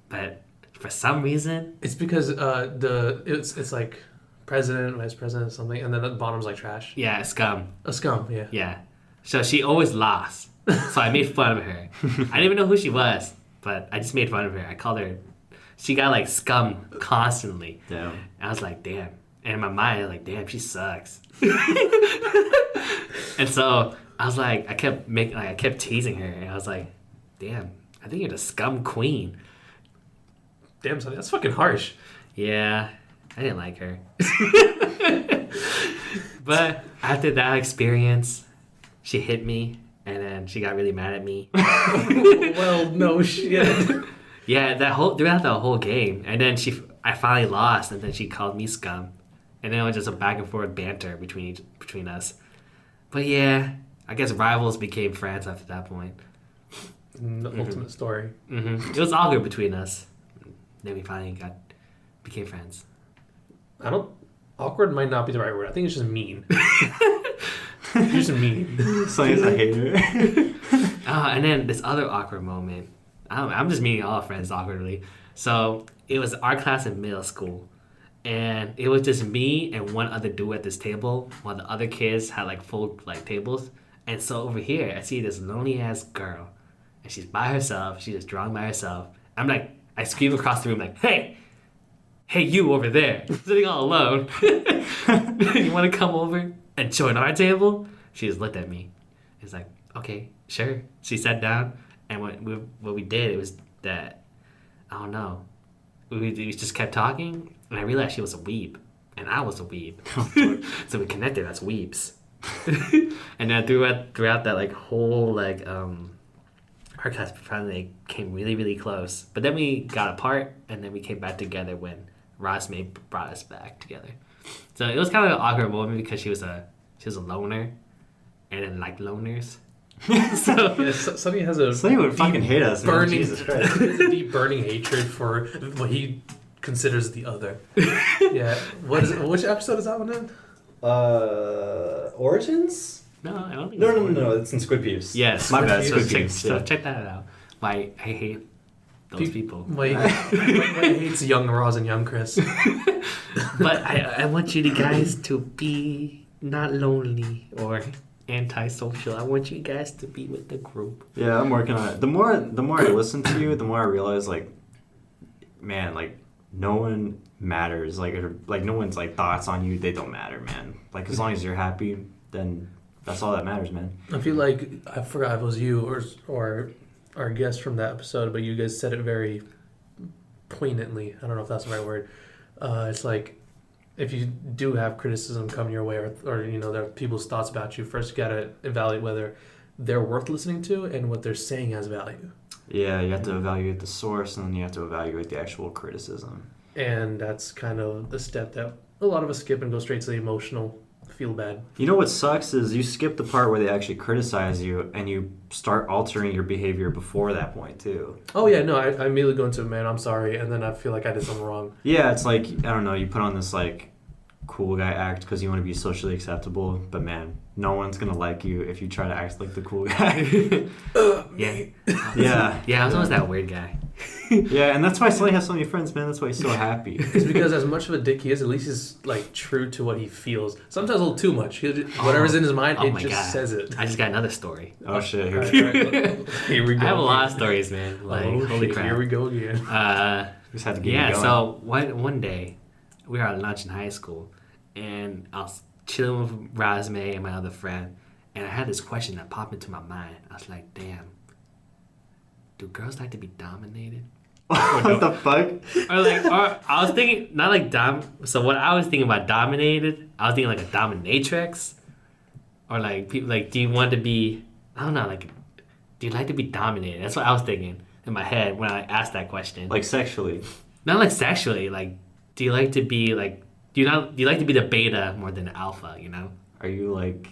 but for some reason, It's because it's like president, vice president, something, and then the bottom's like trash. yeah, scum. A scum, yeah. Yeah. So she always lost. So I made fun of her. I didn't even know who she was, but I just made fun of her. I called her. She got scum constantly. Damn. And I was like, damn. And in my mind, I was like, damn, she sucks. And so I was like, I kept teasing her, and I was like, damn, I think you're the scum queen. Damn, son, that's fucking harsh. Yeah, I didn't like her. But after that experience, she hit me, and then she got really mad at me. Well, no shit. Yeah, throughout the whole game, and then I finally lost, and then she called me scum, and then it was just a back and forth banter between us. But yeah, I guess rivals became friends after that point. The ultimate story. Mm-hmm. It was awkward between us. Then we finally became friends. Awkward might not be the right word. I think it's just mean. You're just mean. Sonny's a hater. And then this other awkward moment. I'm just meeting all friends awkwardly. So it was our class in middle school, and it was just me and one other dude at this table, while the other kids had full tables. And so over here, I see this lonely ass girl, and she's by herself. She's just drawing by herself. I scream across the room hey, you over there, sitting all alone. You want to come over and join our table? She just looked at me. It's like, okay, sure. She sat down, and what we did, it was that, I don't know, we just kept talking, and I realized she was a weeb, and I was a weeb. So we connected as weebs. And then throughout that whole our class finally came really, really close. But then we got apart, and then we came back together when Rosme brought us back together. So it was kind of an awkward moment because she was a loner, and didn't like loners. So Yeah, Sonny has a Sonny would fucking hate us, man. burning, Jesus Christ. he has a deep burning hatred for what he considers the other. Yeah. Which episode is that one in? Origins? No, I don't think No. It's in Squid Peeps. Yes. My bad. Squid Squid Check, Peeps. so Yeah. check that out. I hate those people. Wait hates young Roz and young Chris. But I want you guys to be not lonely or antisocial. I want you guys to be with the group. Yeah, I'm working on it. The more I listen to you, the more I realize, like, man, like, no one matters. Like, no one's, like, thoughts on you, they don't matter, man. Like, as long as you're happy, then that's all that matters, man. I feel like, I forgot if it was you or our guest from that episode, but you guys said it very poignantly. I don't know if that's the right word. It's like, if you do have criticism come your way, or you know, there are people's thoughts about you, first you gotta evaluate whether they're worth listening to and what they're saying has value. Yeah, you have to evaluate the source, and then you have to evaluate the actual criticism. And that's kind of the step that a lot of us skip and go straight to the emotional, feel bad. You know what sucks is you skip the part where they actually criticize you, and you start altering your behavior before that point, too. Oh yeah, no, I immediately go into, man, I'm sorry, and then I feel like I did something wrong. Yeah, it's like, I don't know, you put on this, like, cool guy act because you want to be socially acceptable, but man, no one's gonna like you if you try to act like the cool guy. Yeah, I was always that weird guy. Yeah, and that's why Sully has so many friends, man. That's why he's so happy. It's because as much of a dick he is, at least he's like true to what he feels. Sometimes a little too much. Whatever's in his mind, it just says it. I just got another story. Oh shit! All Here right, here we go. I have a lot of stories, man. Like, holy shit, crap. Here we go again. just had to get Yeah, going. so one day, we were at lunch in high school, and I was chilling with Razme and my other friend, and I had this question that popped into my mind. I was like, damn, do girls like to be dominated? What the fuck? Or I was thinking, not like so what I was thinking about dominated, I was thinking like a dominatrix. Or like, people, like, do you want to be, I don't know, like, do you like to be dominated? That's what I was thinking in my head when I asked that question. Like sexually? Not like sexually, like, do you like to be like, do you like to be the beta more than the alpha, you know? Are you like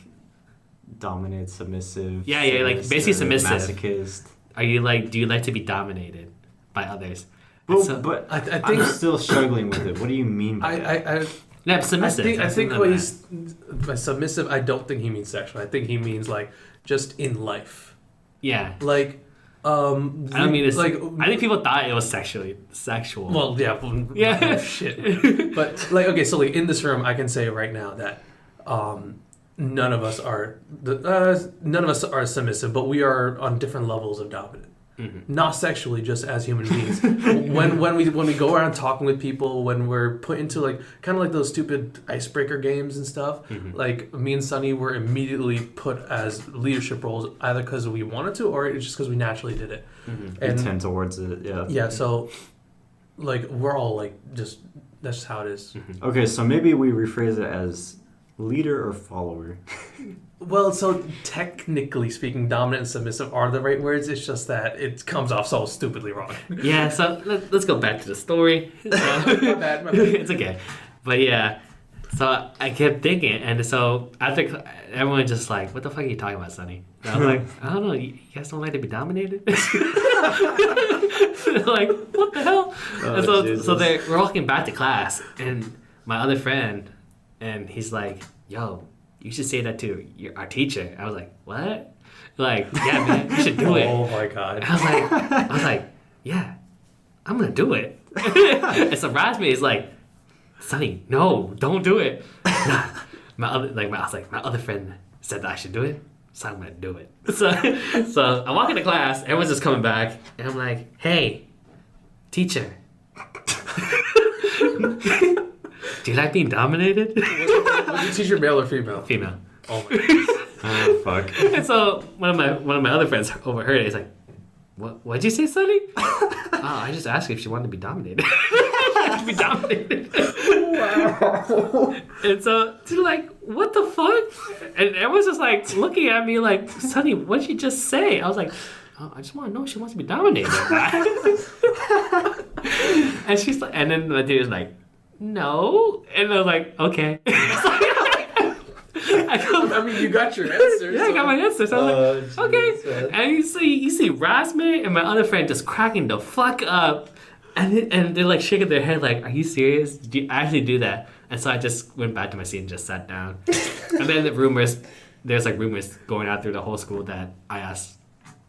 dominant, submissive? Yeah, like basically submissive. Masochist? Do you like to be dominated by others? But I think I'm still struggling with it. What do you mean by that? Yeah, submissive. I think what he's by submissive, I don't think he means sexual. I think he means like just in life. Yeah. Like, I don't mean this. like. I think people thought it was sexual. Well, yeah, Yeah. no shit. But like, okay, so like in this room, I can say right now that none of us are submissive, but we are on different levels of dominant. Mm-hmm. Not sexually, just as human beings. when we go around talking with people, when we're put into like kind of like those stupid icebreaker games and stuff, like me and Sunny were immediately put as leadership roles either because we wanted to or it's just because we naturally did it. Mm-hmm. And tend towards it, yeah. Yeah, so like we're all like just that's just how it is. Mm-hmm. Okay, so maybe we rephrase it as leader or follower. Well, so technically speaking, dominant and submissive are the right words. It's just that it comes off so stupidly wrong. Yeah, so let's go back to the story. So, my bad. It's okay. But yeah, so I kept thinking, and so after everyone just like, what the fuck are you talking about, Sonny? And I was like, I don't know, you guys don't like to be dominated? Like, what the hell? Oh, and so Jesus. we're walking back to class, and my other friend, and he's like, yo, you should say that to our teacher. I was like, what? Like, yeah, man, you should do it. Oh my god. And I was like, yeah, I'm gonna do it. And so Razmi is like, Sonny, no, don't do it. Nah, my other friend said that I should do it, so I'm gonna do it. So I walk into class, everyone's just coming back, and I'm like, hey, teacher, do you like being dominated? Was the teacher male or female? Female. Oh my god. Oh, fuck. And so one of my other friends overheard it. He's like, what'd you say, Sonny? Oh, I just asked if she wanted to be dominated. To be dominated. Wow. And so they're like, what the fuck? And everyone's just like looking at me like, Sonny, what'd you just say? I was like, oh, I just want to know if she wants to be dominated. And she's like, and then the dude was like, no. And I was like, okay. I mean, you got your answer. Yeah, I got my answer. So I was like, okay. And you see Rasme and my other friend just cracking the fuck up. And they're like shaking their head like, are you serious? Did you actually do that? And so I just went back to my seat and just sat down. And then the rumors there's like rumors going out through the whole school that I asked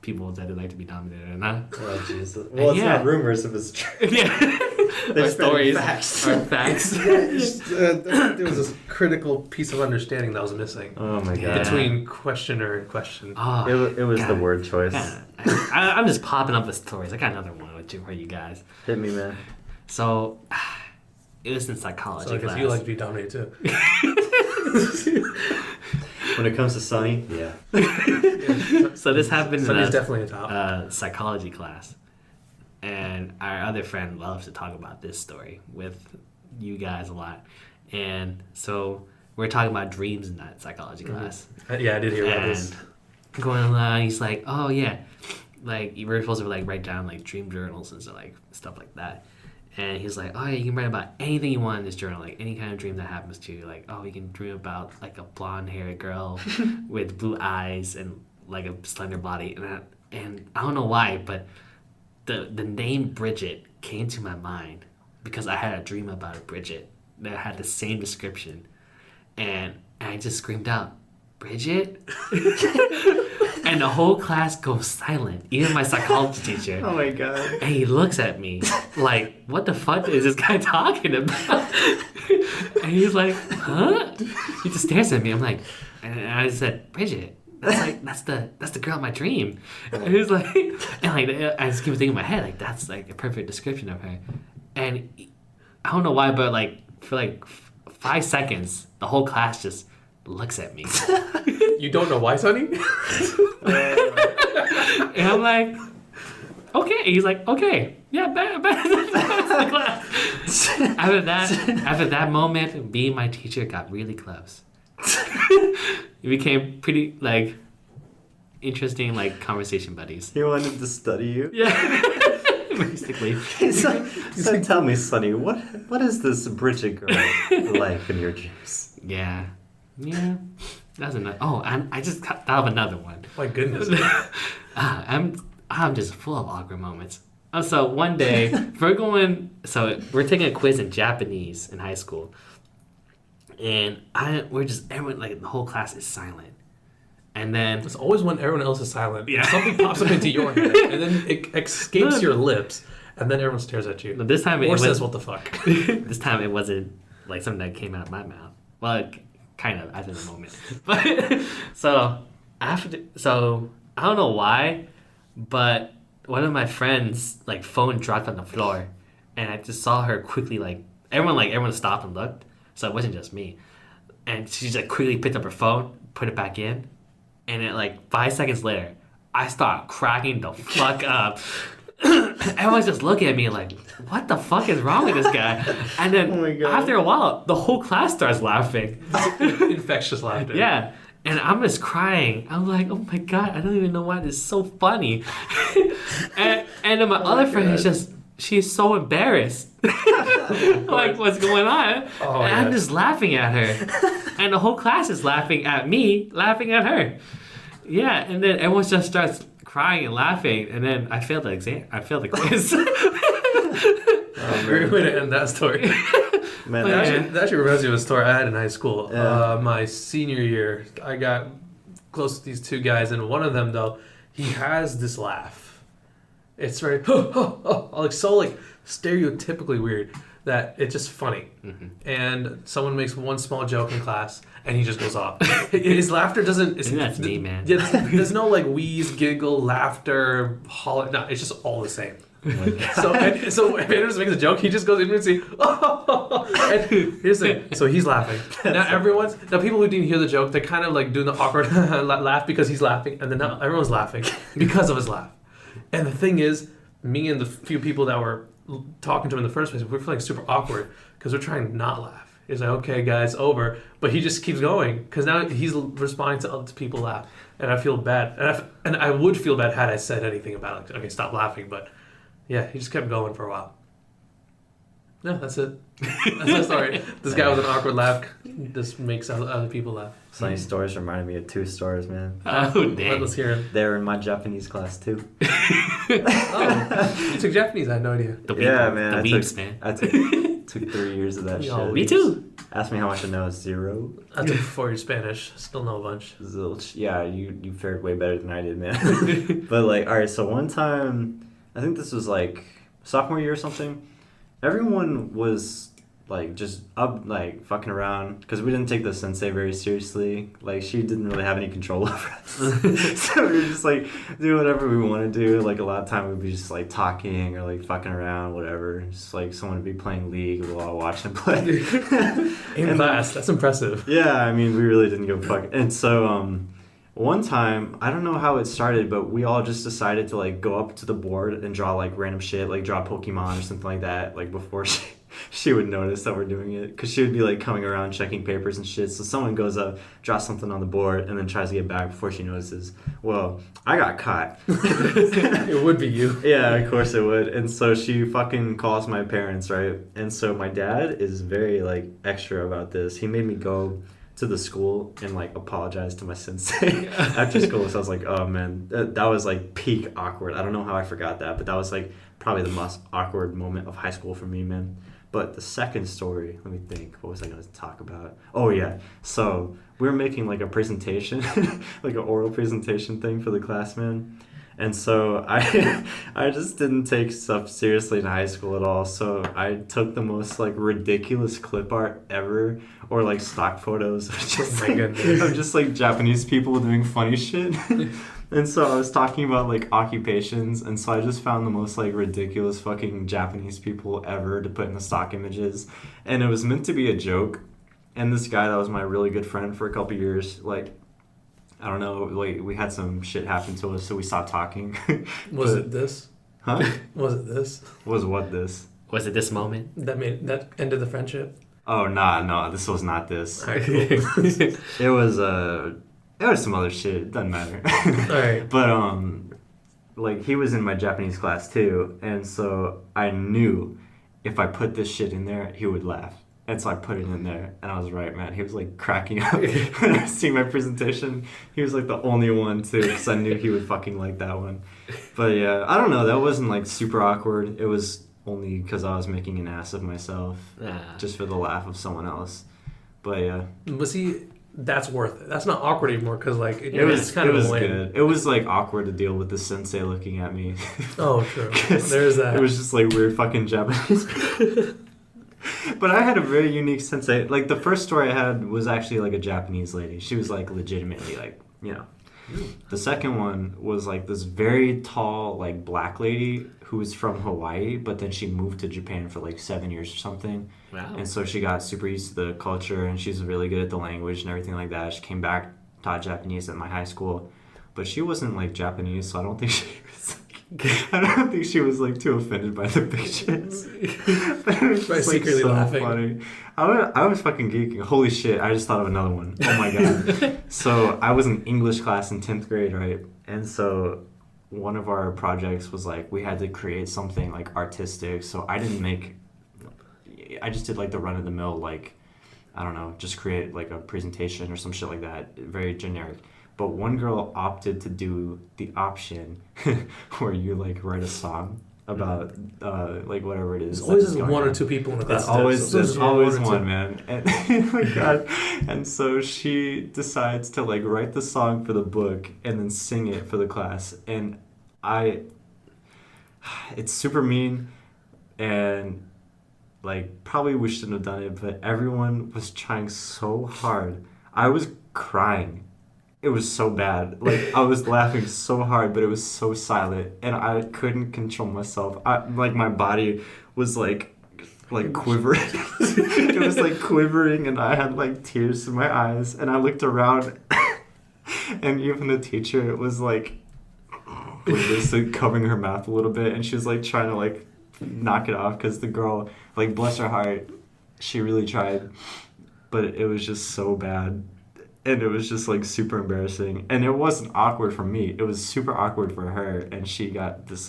people that they'd like to be nominated or not. Oh Jesus! Well, it's not rumors if it's true. Yeah. They're stories. Facts. Or facts. There was this critical piece of understanding that was missing Oh my God! between questioner and question. Oh, It was God. the word choice. I'm just popping up with stories. I got another one for you guys. Hit me, man. So, it was in psychology So I guess class. you like to be dominated too. When it comes to Sunny, yeah. So this happened Sunny's in definitely a top. psychology class. And our other friend loves to talk about this story with you guys a lot. And so we're talking about dreams in that psychology class. Yeah, I did hear about this. And going along, he's like, oh yeah, like you were supposed to like write down like dream journals and stuff like that. And he's like, oh yeah, you can write about anything you want in this journal, like any kind of dream that happens to you. Like, oh, you can dream about like a blonde-haired girl with blue eyes and like a slender body. And I don't know why, but the name Bridget came to my mind because I had a dream about a Bridget that had the same description. And I just screamed out, Bridget? And the whole class goes silent, even my psychology teacher. Oh my God! And he looks at me like, what the fuck is this guy talking about? And he's like, huh? He just stares at me. I'm like, and I said, Bridget, that's the girl in my dream. And he was like, and like I just keep thinking in my head, like that's like a perfect description of her. And I don't know why, but like for like 5 seconds, the whole class just looks at me. You don't know why, Sonny? And I'm like, okay. He's like, okay, yeah, better. After that moment, me and my teacher got really close. We became pretty like interesting like conversation buddies. He wanted to study you. Yeah, basically. So tell me, Sonny, what is this Bridget girl like in your dreams? Yeah. That's another. Oh, I just thought of another one. My goodness. I'm just full of awkward moments. So one day we're taking a quiz in Japanese in high school, and everyone like the whole class is silent, and then It's always when everyone else is silent. Yeah. Something pops up into your head, and then it escapes your lips, and then everyone stares at you. this time Or says, what the fuck? This time it wasn't like something that came out of my mouth. Well, kind of at the moment, but so I don't know why, but one of my friends like phone dropped on the floor, and I just saw her quickly like everyone stopped and looked, so it wasn't just me, and she just like quickly picked up her phone, put it back in, and then like 5 seconds later, I start cracking the fuck up. Everyone's just looking at me like, what the fuck is wrong with this guy? And then Oh my God. after a while, the whole class starts laughing. Infectious laughter. Yeah. And I'm just crying. I'm like, oh my God, I don't even know why this is so funny. and then my other friend is she's so embarrassed. Like, what's going on? Oh, and I'm yeah. just laughing at her. And the whole class is laughing at me, laughing at her. Yeah, and then everyone just starts crying and laughing, and then I failed the exam. I failed the quiz. Great way to end that story. Man, That actually reminds me of a story I had in high school. Yeah. My senior year, I got close to these two guys, and one of them, though, he has this laugh. It's very, like so like stereotypically weird that it's just funny. Mm-hmm. And someone makes one small joke in class, and he just goes off. His laughter doesn't... That's me, man. Yeah, there's no like wheeze, giggle, laughter, holler. No, it's just all the same. So if Anders makes a joke, he just goes in and says, and here's the thing. So he's laughing. Now people who didn't hear the joke, they're kind of like doing the awkward laugh because he's laughing, and then now everyone's laughing because of his laugh. And the thing is, me and the few people that were talking to him in the first place, we're feeling super awkward because we're trying to not laugh. He's like, okay, guys, over. But he just keeps going because now he's responding to other people laugh. And I feel bad. And I would feel bad had I said anything about it. Like, okay, stop laughing. But yeah, he just kept going for a while. No, that's it. That's my story. This guy with an awkward laugh just makes other people laugh. Sunny stories reminded me of two stories, man. Oh, dang. Let's hear it. They were in my Japanese class too. Oh, you took Japanese? I had no idea. The Yeah, weeb- man. The weeps, man. I took Took 3 years of that We shit. all- Me too. Ask me how much I know. 0. I took 4 years Spanish. Still know a bunch. Zilch. Yeah, you fared way better than I did, man. But like, all right. So one time, I think this was like sophomore year or something. Everyone was like just up like fucking around because we didn't take the sensei very seriously. Like she didn't really have any control over us. So we were just like do whatever we want to do. Like a lot of time we'd be just like talking or like fucking around, whatever. Just like someone would be playing League, we'll all watch them play. In class. That's impressive. Yeah, I mean we really didn't give a fuck. And so one time, I don't know how it started, but we all just decided to like go up to the board and draw like random shit, like draw Pokemon or something like that, like before she would notice that we're doing it, because she would be like coming around checking papers and shit. So someone goes up, draws something on the board, and then tries to get back before she notices. Well, I got caught. It would be you. Yeah, of course it would. And so she fucking calls my parents, right? And so my dad is very like extra about this. He made me go to the school and like apologize to my sensei after school. So I was like, oh man, that was like peak awkward. I don't know how I forgot that, but that was like probably the most awkward moment of high school for me, man. But the second story, let me think, what was I going to talk about? Oh yeah, so we were making like a presentation, like an oral presentation thing for the class, man. And so I just didn't take stuff seriously in high school at all. So I took the most like ridiculous clip art ever, or like stock photos of just, Oh my goodness. of just like Japanese people doing funny shit. And so I was talking about like occupations, and so I just found the most like ridiculous fucking Japanese people ever to put in the stock images. And it was meant to be a joke. And this guy that was my really good friend for a couple years, like, I don't know, like we had some shit happen to us, so we stopped talking. Was it this? Huh? Was it this? Was what this? Was it this moment? That ended the friendship? Oh no, this was not this. Alright, cool. It was some other shit. It doesn't matter. Alright. But like he was in my Japanese class too, and so I knew if I put this shit in there, he would laugh. And so I put it in there, and I was right, man. He was like cracking up when I see my presentation. He was like the only one too, because I knew he would fucking like that one. But yeah, I don't know. That wasn't like super awkward. It was only because I was making an ass of myself, just for the laugh of someone else. But yeah, But see, that's worth it. That's not awkward anymore because like it was kind of it was a win. good. It was like awkward to deal with the sensei looking at me. Oh, true. 'Cause There's that. It was just like weird fucking Japanese people. But I had a very unique sensei. Like the first story I had was actually like a Japanese lady. She was like legitimately like, you know. The second one was like this very tall like black lady who was from Hawaii, but then she moved to Japan for like 7 years or something. Wow. And so she got super used to the culture, and she's really good at the language and everything like that. She came back, taught Japanese at my high school, but she wasn't like Japanese, so I don't think she was I don't think she was like too offended by the pictures. But it was By just, like, secretly so laughing. funny. I was fucking geeking. Holy shit, I just thought of another one. Oh my god. So I was in English class in 10th grade, right? And so one of our projects was like we had to create something like artistic. So I just did like the run of the mill, like, I don't know, just create like a presentation or some shit like that. Very generic. But one girl opted to do the option where you like write a song about like whatever it is. There's always that's just going one or on. two people in the There's class. always So there's always or one, two. man. And oh my god. And so she decides to like write the song for the book and then sing it for the class. And it's super mean, and like probably we shouldn't have done it, but everyone was trying so hard. I was crying. It was so bad. Like I was laughing so hard, but it was so silent, and I couldn't control myself. Like my body was like quivering. It was like quivering, and I had like tears in my eyes, and I looked around, and even the teacher was like just like, covering her mouth a little bit, and she was like trying to like knock it off because the girl, like, bless her heart, she really tried, but it was just so bad. And it was just like super embarrassing, and it wasn't awkward for me. It was super awkward for her, and she got this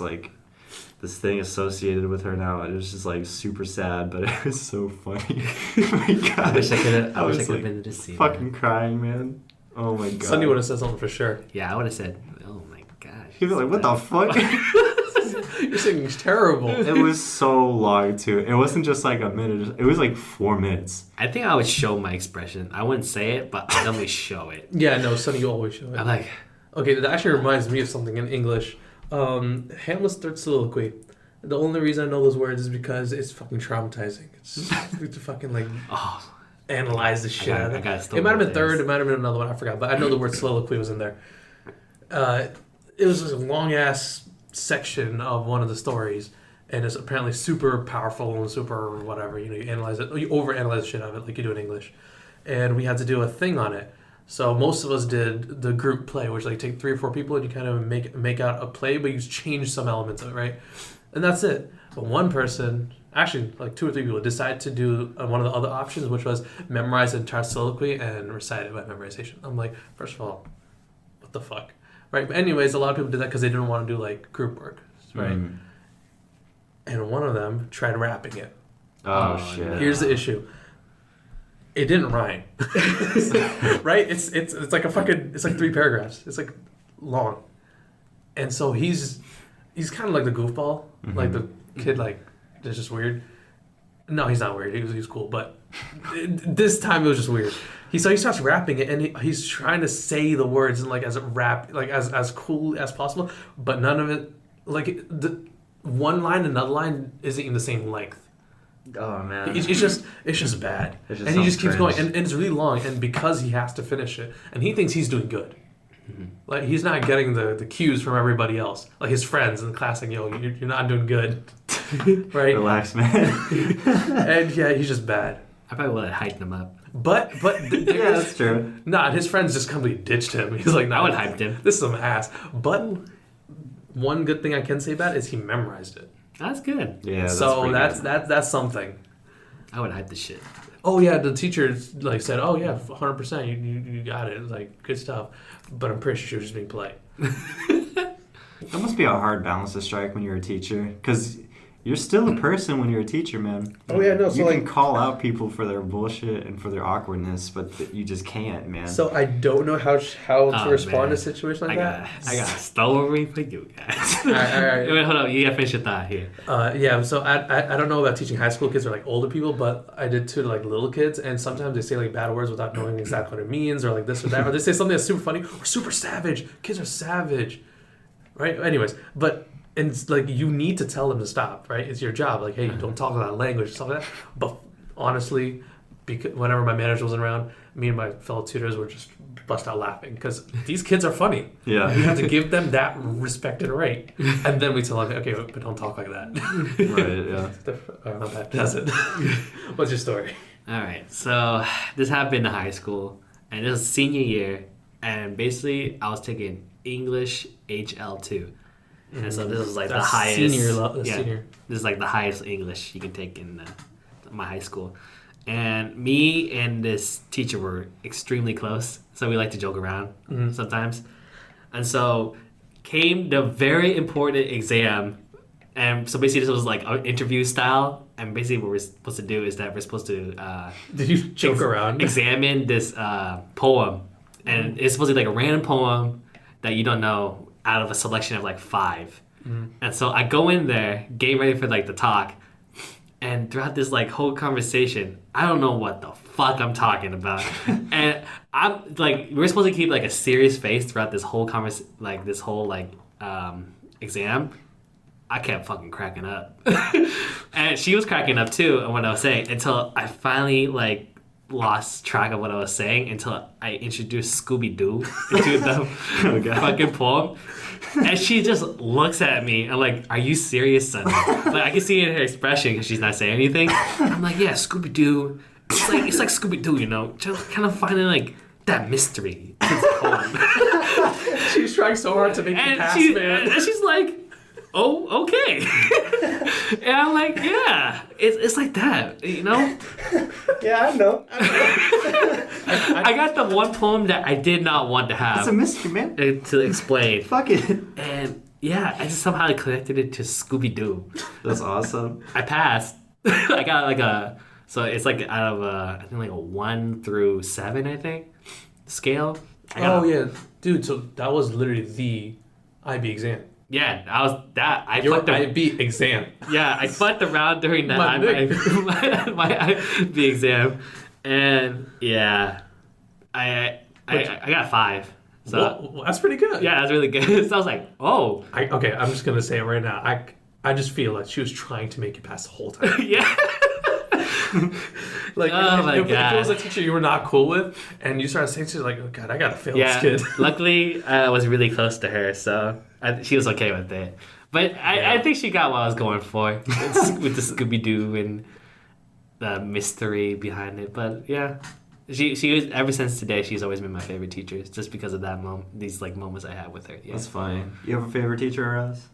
thing associated with her now. It was just like super sad, but it was so funny. Oh my god! I wish I could have like, been to see fucking that. crying, man. Oh my god! Sunny would have said something for sure. Yeah, I would have said, "Oh my gosh." He was like, "What the fuck?" Your singing's terrible. It was so long too. It wasn't just like a minute. It was like 4 minutes. I think I would show my expression. I wouldn't say it, but I'd definitely show it. Yeah, no, Sonny, you always show it. I'm like, Okay, that actually reminds me of something in English. Hamlet's third soliloquy. The only reason I know those words is because it's fucking traumatizing. It's just to fucking like oh, analyze the shit out of it. I It might have been third, it might have been another one, I forgot. But I know the word soliloquy was in there. It was this long ass section of one of the stories, and it's apparently super powerful and super whatever. You know, you analyze it, you overanalyze the shit out of it like you do in English. And we had to do a thing on it. So most of us did the group play, which like take 3 or 4 people and you kind of make out a play, but you change some elements of it, right? And that's it. But one person, actually like 2 or 3 people, decided to do one of the other options, which was memorize the entire soliloquy and recite it by memorization. I'm like, first of all, what the fuck? Right? But anyways, a lot of people did that because they didn't want to do like group work, right? And one of them tried rapping it. Oh shit. no. Here's the issue. It didn't rhyme. Right? It's like a fucking, it's like 3 paragraphs. It's like long. And so he's kind of like the goofball, like the kid like that's just weird. No, he's not weird. He was cool, but this time it was just weird. He starts rapping it, and he's trying to say the words and like as a rap, like as cool as possible, but none of it, like the one line and another line isn't even the same length. Oh man. It's just bad, It just and he just keeps sounds going, cringe. and it's really long, and because he has to finish it, and he thinks he's doing good. Like he's not getting the cues from everybody else, like his friends in the class, like, yo, you're not doing good, right? Relax, man. And yeah, he's just bad. I probably would have hyped him up. But Yeah, that's true. Nah, his friends just completely ditched him. He's like, nah, I would have hyped him. This is some ass. But one good thing I can say about it is he memorized it. That's good. Yeah. That's So pretty that's good. that's something. I would hype the shit. Oh yeah, the teacher like said, oh yeah, 100%, you got it, like good stuff. But I'm pretty sure she was just being polite. That must be a hard balance to strike when you're a teacher, because you're still a person when you're a teacher, man. Oh yeah, no. So You like, can call out people for their bullshit and for their awkwardness, but you just can't, man. so I don't know how to Oh, respond man. to a situation like that. I got a story for you guys. All right. Wait, hold on. You gotta finish your thought here. Yeah, so I don't know about teaching high school kids or like older people, but I did to like little kids, and sometimes they say like bad words without knowing exactly what it means, or like this or that, or they say something that's super funny or super savage. Kids are savage, right? Anyways, but and it's like you need to tell them to stop, right? It's your job. Like, hey, don't talk that language, stuff like that. But honestly, because whenever my manager wasn't around, me and my fellow tutors would just bust out laughing because these kids are funny. Yeah. You have to give them that respect and right, and then we tell them, okay, but don't talk like that. Right, yeah. Not bad. That's it. What's your story? All right. So this happened in high school, and it was senior year, and basically I was taking English HL2. And so this was like the That's highest. senior. This is like the highest English you can take in my high school. And me and this teacher were extremely close, so we like to joke around sometimes. And so came the very important exam, and so basically this was like an interview style. And basically what we're supposed to do is that we're supposed to Did you joke around? examine this poem, and it's supposed to be like a random poem that you don't know out of a selection of like 5. And so I go in there, getting ready for like the talk, and throughout this like whole conversation, I don't know what the fuck I'm talking about. And I'm like, we're supposed to keep like a serious face throughout this whole exam. I kept fucking cracking up. And she was cracking up too and what I was saying, until I finally like lost track of what I was saying, until I introduced Scooby-Doo into the fucking poem. And she just looks at me. I'm like, are you serious, son? Like, I can see it in her expression because she's not saying anything. I'm like, yeah, Scooby-Doo. It's like Scooby-Doo, you know? Just kind of finding like that mystery to this poem. She's trying so hard to make you pass, man. And she's like, oh, okay. And I'm like, yeah, it's like that, you know? Yeah, I know. I got the one poem that I did not want to have It's a mystery, man. to explain. Fuck it. And yeah, I just somehow connected it to Scooby-Doo. That's awesome. I passed. I got like so it's like out of I think like a 1 through 7, I think, scale. Oh, yeah. Dude, so that was literally the IB exam. Yeah, I was that. I Your fucked the IB exam. yeah. I fucked around during that My my IB exam, and yeah, I got 5. So Well, that's pretty good. yeah, that's really good. So I was like, oh Okay, I'm just gonna say it right now. I just feel like she was trying to make you pass the whole time. yeah. Like, Oh my if it was God. a teacher you were not cool with, and you started saying, she's like, "Oh God, I gotta fail Yeah, this kid." luckily I was really close to her, so she was okay with it. But I think she got what I was going for with the Scooby Doo and the mystery behind it. But yeah, she was ever since today. She's always been my favorite teacher, just because of that these like moments I had with her. Yeah, That's funny. You have a favorite teacher, Raz?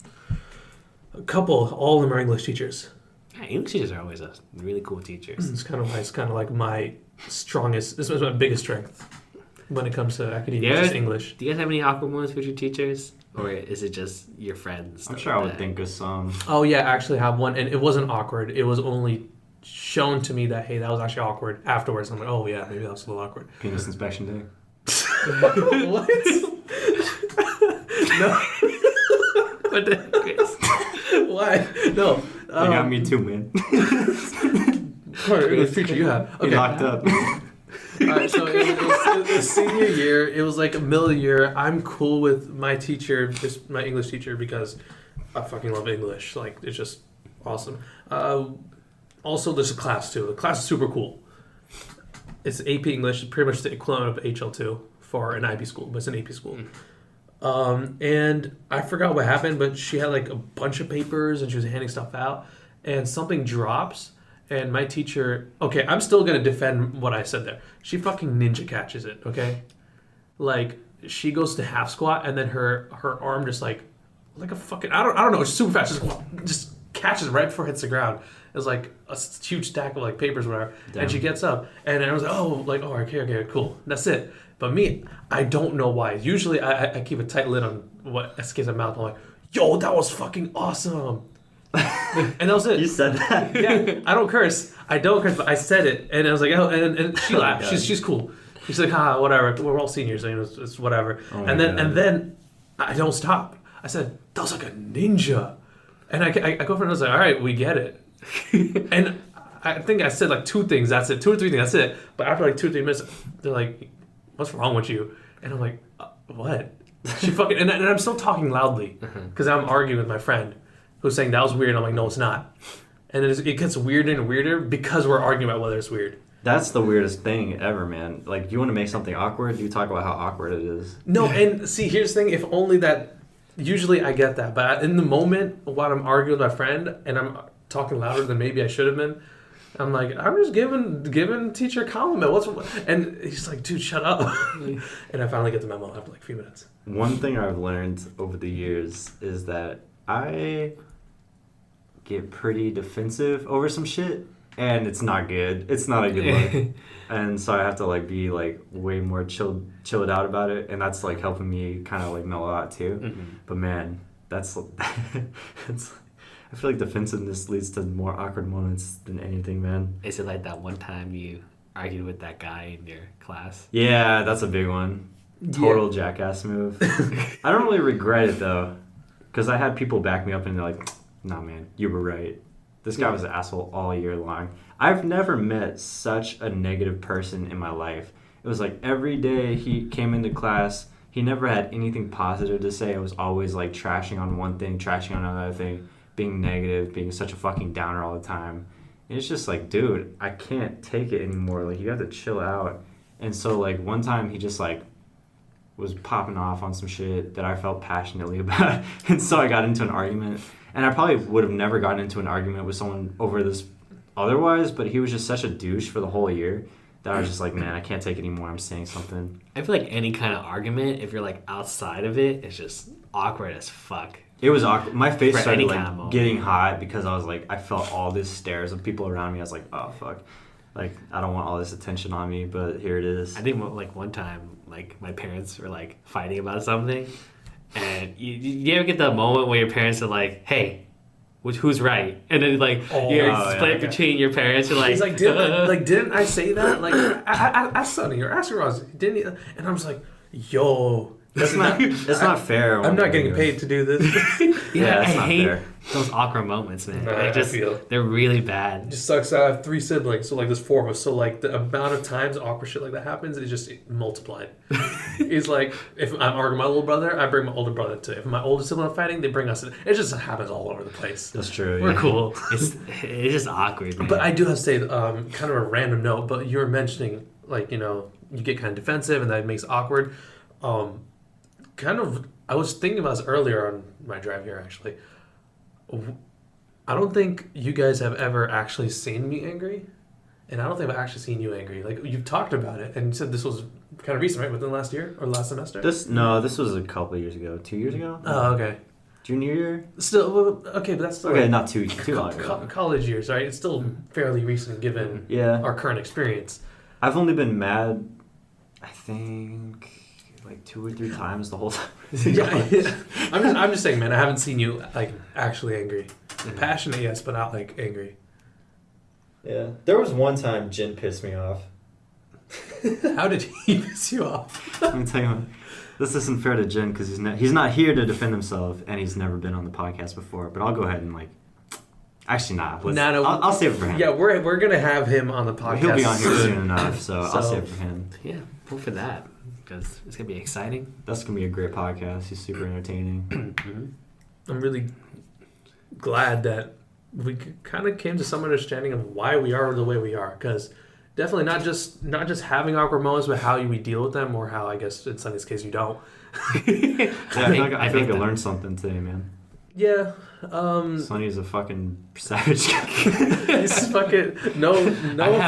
A couple, all of them are English teachers. yeah, English teachers are always really cool teachers. It's kind of nice. Kind of like my strongest. This was my biggest strength when it comes to academia. Yeah. Just English. Do you guys have any awkward moments with your teachers, or is it just your friends? I'm sure I would think of some. Oh yeah, I actually have one, and it wasn't awkward. It was only shown to me that hey, that was actually awkward afterwards. I'm like, oh yeah, maybe that was a little awkward. Penis inspection day. What? No. What the heck, Chris? Why? No. You got me too, man. What English teacher you have? You locked up. Alright, so it was senior year. It was like a middle year. I'm cool with my teacher, just my English teacher, because I fucking love English. Like, it's just awesome. Also, there's a class too. The class is super cool. It's AP English, pretty much the equivalent of HL2 for an IB school, but it's an AP school. And I forgot what happened, but she had like a bunch of papers and she was handing stuff out, and something drops. And my teacher, okay, I'm still gonna defend what I said there. She fucking ninja catches it, okay? Like, she goes to half squat and then her arm just like a fucking I don't know, it's super fast, just catches right before it hits the ground. It was like a huge stack of like papers, whatever. Damn. And she gets up and I was like, oh, okay, cool, that's it. But me, I don't know why. Usually I keep a tight lid on what escapes my mouth. I'm like, yo, that was fucking awesome. And that was it. You said that. Yeah, I don't curse, but I said it, and I was like, oh, and she laughed. God. She's cool. She's like, whatever. We're all seniors, so, you know, it's whatever. Oh and my then God. and then I don't stop. I said, that was like a ninja, and I go for it. And I was like, all right, we get it. And I think I said like 2 things. That's it. 2 or 3 things. That's it. But after like 2 or 3 minutes, they're like, what's wrong with you? And I'm like, what? She fucking and I'm still talking loudly because I'm arguing with my friend who's saying that was weird. I'm like, no, it's not. And then it gets weirder and weirder because we're arguing about whether it's weird. That's the weirdest thing ever, man. Like, you want to make something awkward, you talk about how awkward it is. No, and see, here's the thing. If only that, usually I get that. But in the moment while I'm arguing with my friend and I'm talking louder than maybe I should have been, I'm like, I'm just giving teacher a compliment. And he's like, dude, shut up. And I finally get the memo after like a few minutes. One thing I've learned over the years is that I get pretty defensive over some shit, and it's not good. It's not a good look. And so I have to like be like way more chilled out about it, and that's like helping me kind of like mellow out too. Mm-hmm. But man, that's I feel like defensiveness leads to more awkward moments than anything, man. Is it like that one time you argued with that guy in your class? Yeah, that's a big one. Total jackass move. I don't really regret it though, because I had people back me up and they're like, nah man, you were right. This guy was an asshole all year long. I've never met such a negative person in my life. It was like every day he came into class, he never had anything positive to say. It was always like trashing on one thing, trashing on another thing, being negative, being such a fucking downer all the time. And it's just like, dude, I can't take it anymore. Like, you have to chill out. And so like one time he just like was popping off on some shit that I felt passionately about. And so I got into an argument. And I probably would have never gotten into an argument with someone over this otherwise, but he was just such a douche for the whole year that I was just like, man, I can't take it anymore. I'm saying something. I feel like any kind of argument, if you're like outside of it, it's just awkward as fuck. It was awkward. My face For started any kind of like moment. getting hot because I was like, I felt all these stares of people around me. I was like, oh, fuck. Like, I don't want all this attention on me, but here it is. I think like one time, like my parents were like fighting about something, and you ever get that moment where your parents are like, "Hey, who's right?" And then like you're split between your parents. You're like, He's like, didn't I say that? Like, ask Sonny or ask Rosie. Didn't he? And I was like, yo, It's not fair. I'm not getting paid to do this. Yeah, I that's not hate fair. those awkward moments, man. Nah, They're really It bad. just sucks. I have 3 siblings, so like there's 4 of us. So like the amount of times awkward shit like that happens is just multiplied. It's like if I'm arguing with my little brother, I bring my older brother to. If my older sibling are fighting, they bring us in. It just happens all over the place. That's true. We're yeah. cool. It's just awkward, man. But I do have to say, kind of a random note, but you were mentioning, like, you know, you get kind of defensive and that makes it awkward. I was thinking about this earlier on my drive here, actually. I don't think you guys have ever actually seen me angry. And I don't think I've actually seen you angry. Like, you've talked about it, and you said this was kind of recent, right? Within the last year or last semester? This was a couple of years ago. 2 years ago? Oh, okay. Junior year? Still, okay, but that's still... Okay, like, not too long ago. college years, right? It's still fairly recent given Yeah. our current experience. I've only been mad, I think, like 2 or 3 times the whole time. Yeah, I'm just saying, man. I haven't seen you like actually angry. Passionate, yes, but not like angry. Yeah. There was one time Jin pissed me off. How did he piss you off? Let me tell you, man, this isn't fair to Jin because he's not here to defend himself and he's never been on the podcast before. But I'll go ahead and actually not. I'll save it for him. Yeah, we're gonna have him on the podcast. He'll be on here soon enough, so I'll save it for him. Yeah, hope for that because it's gonna be exciting. That's gonna be a great podcast. He's super entertaining. I'm really glad that we kind of came to some understanding of why we are the way we are, because definitely not just having awkward moments, but how we deal with them, or how I guess in Sunny's case you don't. I feel like I learned something today, man. Yeah. Sonny's a fucking savage guy. He's fucking no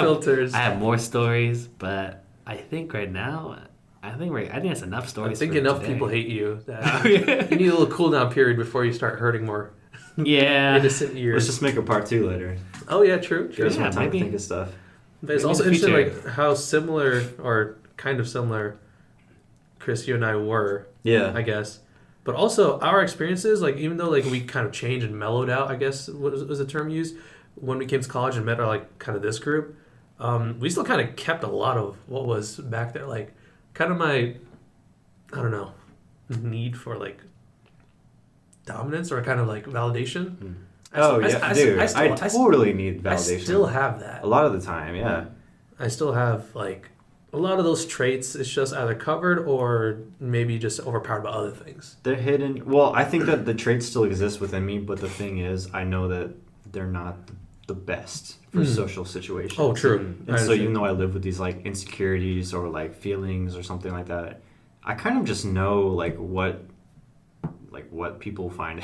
filters. I have more stories, but I think right now, I think that's enough stories. I think for enough today. people hate you. That you need a little cool down period before you start hurting more Yeah. innocent ears. Let's just make a part 2 later. Oh yeah, true. Give us Yeah, more time maybe. to think of stuff. But it's Maybe also in the interesting, future. like how similar or kind of similar, Chris, you and I were. Yeah. I guess. But also our experiences, like even though like we kind of changed and mellowed out, I guess was the term used when we came to college and met our like kind of this group, we still kind of kept a lot of what was back there, like kind of my, I don't know, need for like dominance or kind of like validation. I totally need validation. I still have that. A lot of the time, yeah. I still have like a lot of those traits. It's just either covered or maybe just overpowered by other things. They're hidden. Well, I think that the traits still exist within me, but the thing is, I know that they're not the best for social situations. Oh, true. And so even though I live with these like insecurities or like feelings or something like that, I kind of just know like what people find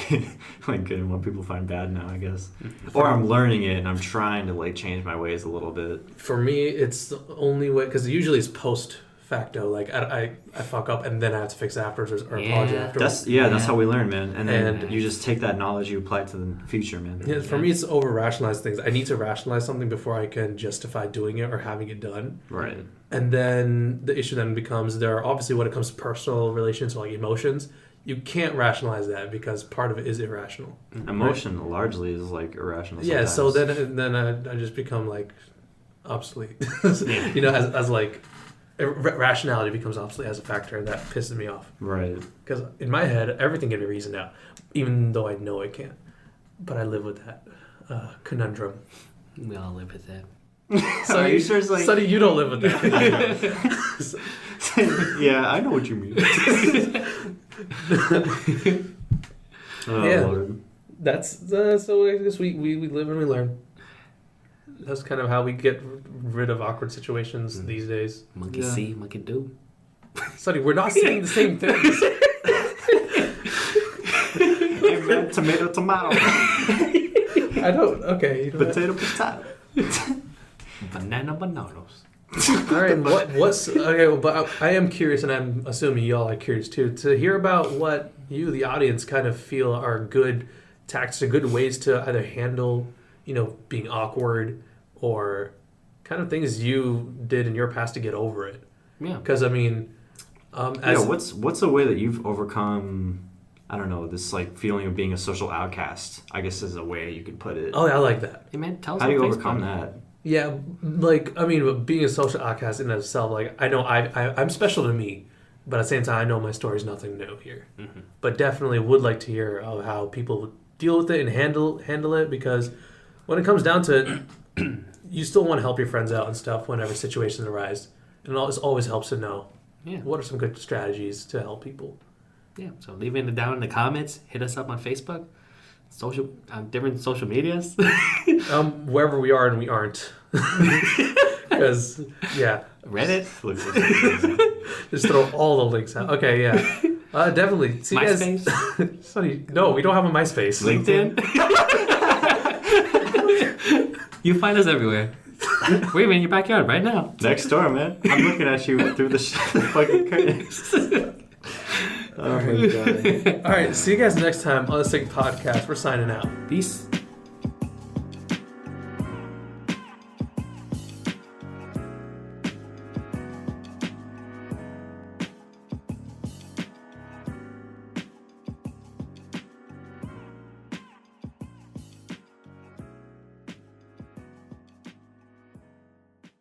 like good and what people find bad now, I guess. Or I'm learning it and I'm trying to like change my ways a little bit. For me, it's the only way, because usually it's post facto. Like I fuck up and then I have to fix it afterwards or apologize afterwards. That's how we learn, man. And then And- you just take that knowledge, you apply it to the future, man. Yeah, for me, it's over rationalize things. I need to rationalize something before I can justify doing it or having it done. Right. And then the issue then becomes there are obviously when it comes to personal relations or like emotions, you can't rationalize that because part of it is irrational. Emotion largely is like irrational. Yeah, so sometimes. then I just become like obsolete. Yeah. You know, as like rationality becomes obsolete as a factor, and that pisses me off. Right. Because in my head, everything can be reasoned out, even though I know it can't. But I live with that conundrum. We all live with that. So you sure it's like Sonny, you don't live with that. yeah, I know what you mean. Oh, Yeah. Lord. That's so I guess we live and we learn. That's kind of how we get rid of awkward situations these days. Monkey see, monkey do. Sonny, we're not saying the same things. Hey, man, tomato. I don't. Okay. You know Potato. Banana bananas. All right. What's okay? Well, but I am curious, and I'm assuming y'all are curious too, to hear about what you, the audience, kind of feel are good tactics, or good ways to either handle, being awkward, or kind of things you did in your past to get over it. Yeah. Because I mean, what's a way that you've overcome? I don't know, this like feeling of being a social outcast, I guess is a way you could put it. Oh, yeah, I like that. Hey man, tell us How do you on overcome Facebook. that? Yeah, like I mean, but being a social outcast in itself, like I know I'm special to me, But at the same time, I know my story is nothing new here. Mm-hmm. But definitely would like to hear of how people deal with it and handle it, because when it comes down to it, you still want to help your friends out and stuff whenever situations arise. And it always helps to know what are some good strategies to help people. Yeah, so leave it down in the comments. Hit us up on Facebook, different social medias. Wherever we are and we aren't. Because, Reddit. just throw all the links out. Okay, yeah. Definitely. See MySpace. You guys. Sonny, no, we don't have a MySpace. LinkedIn. You find us everywhere. We're in your backyard right now. Next door, man. I'm looking at you through the fucking curtains. Oh my god. All right, see you guys next time on the Sic podcast. We're signing out. Peace.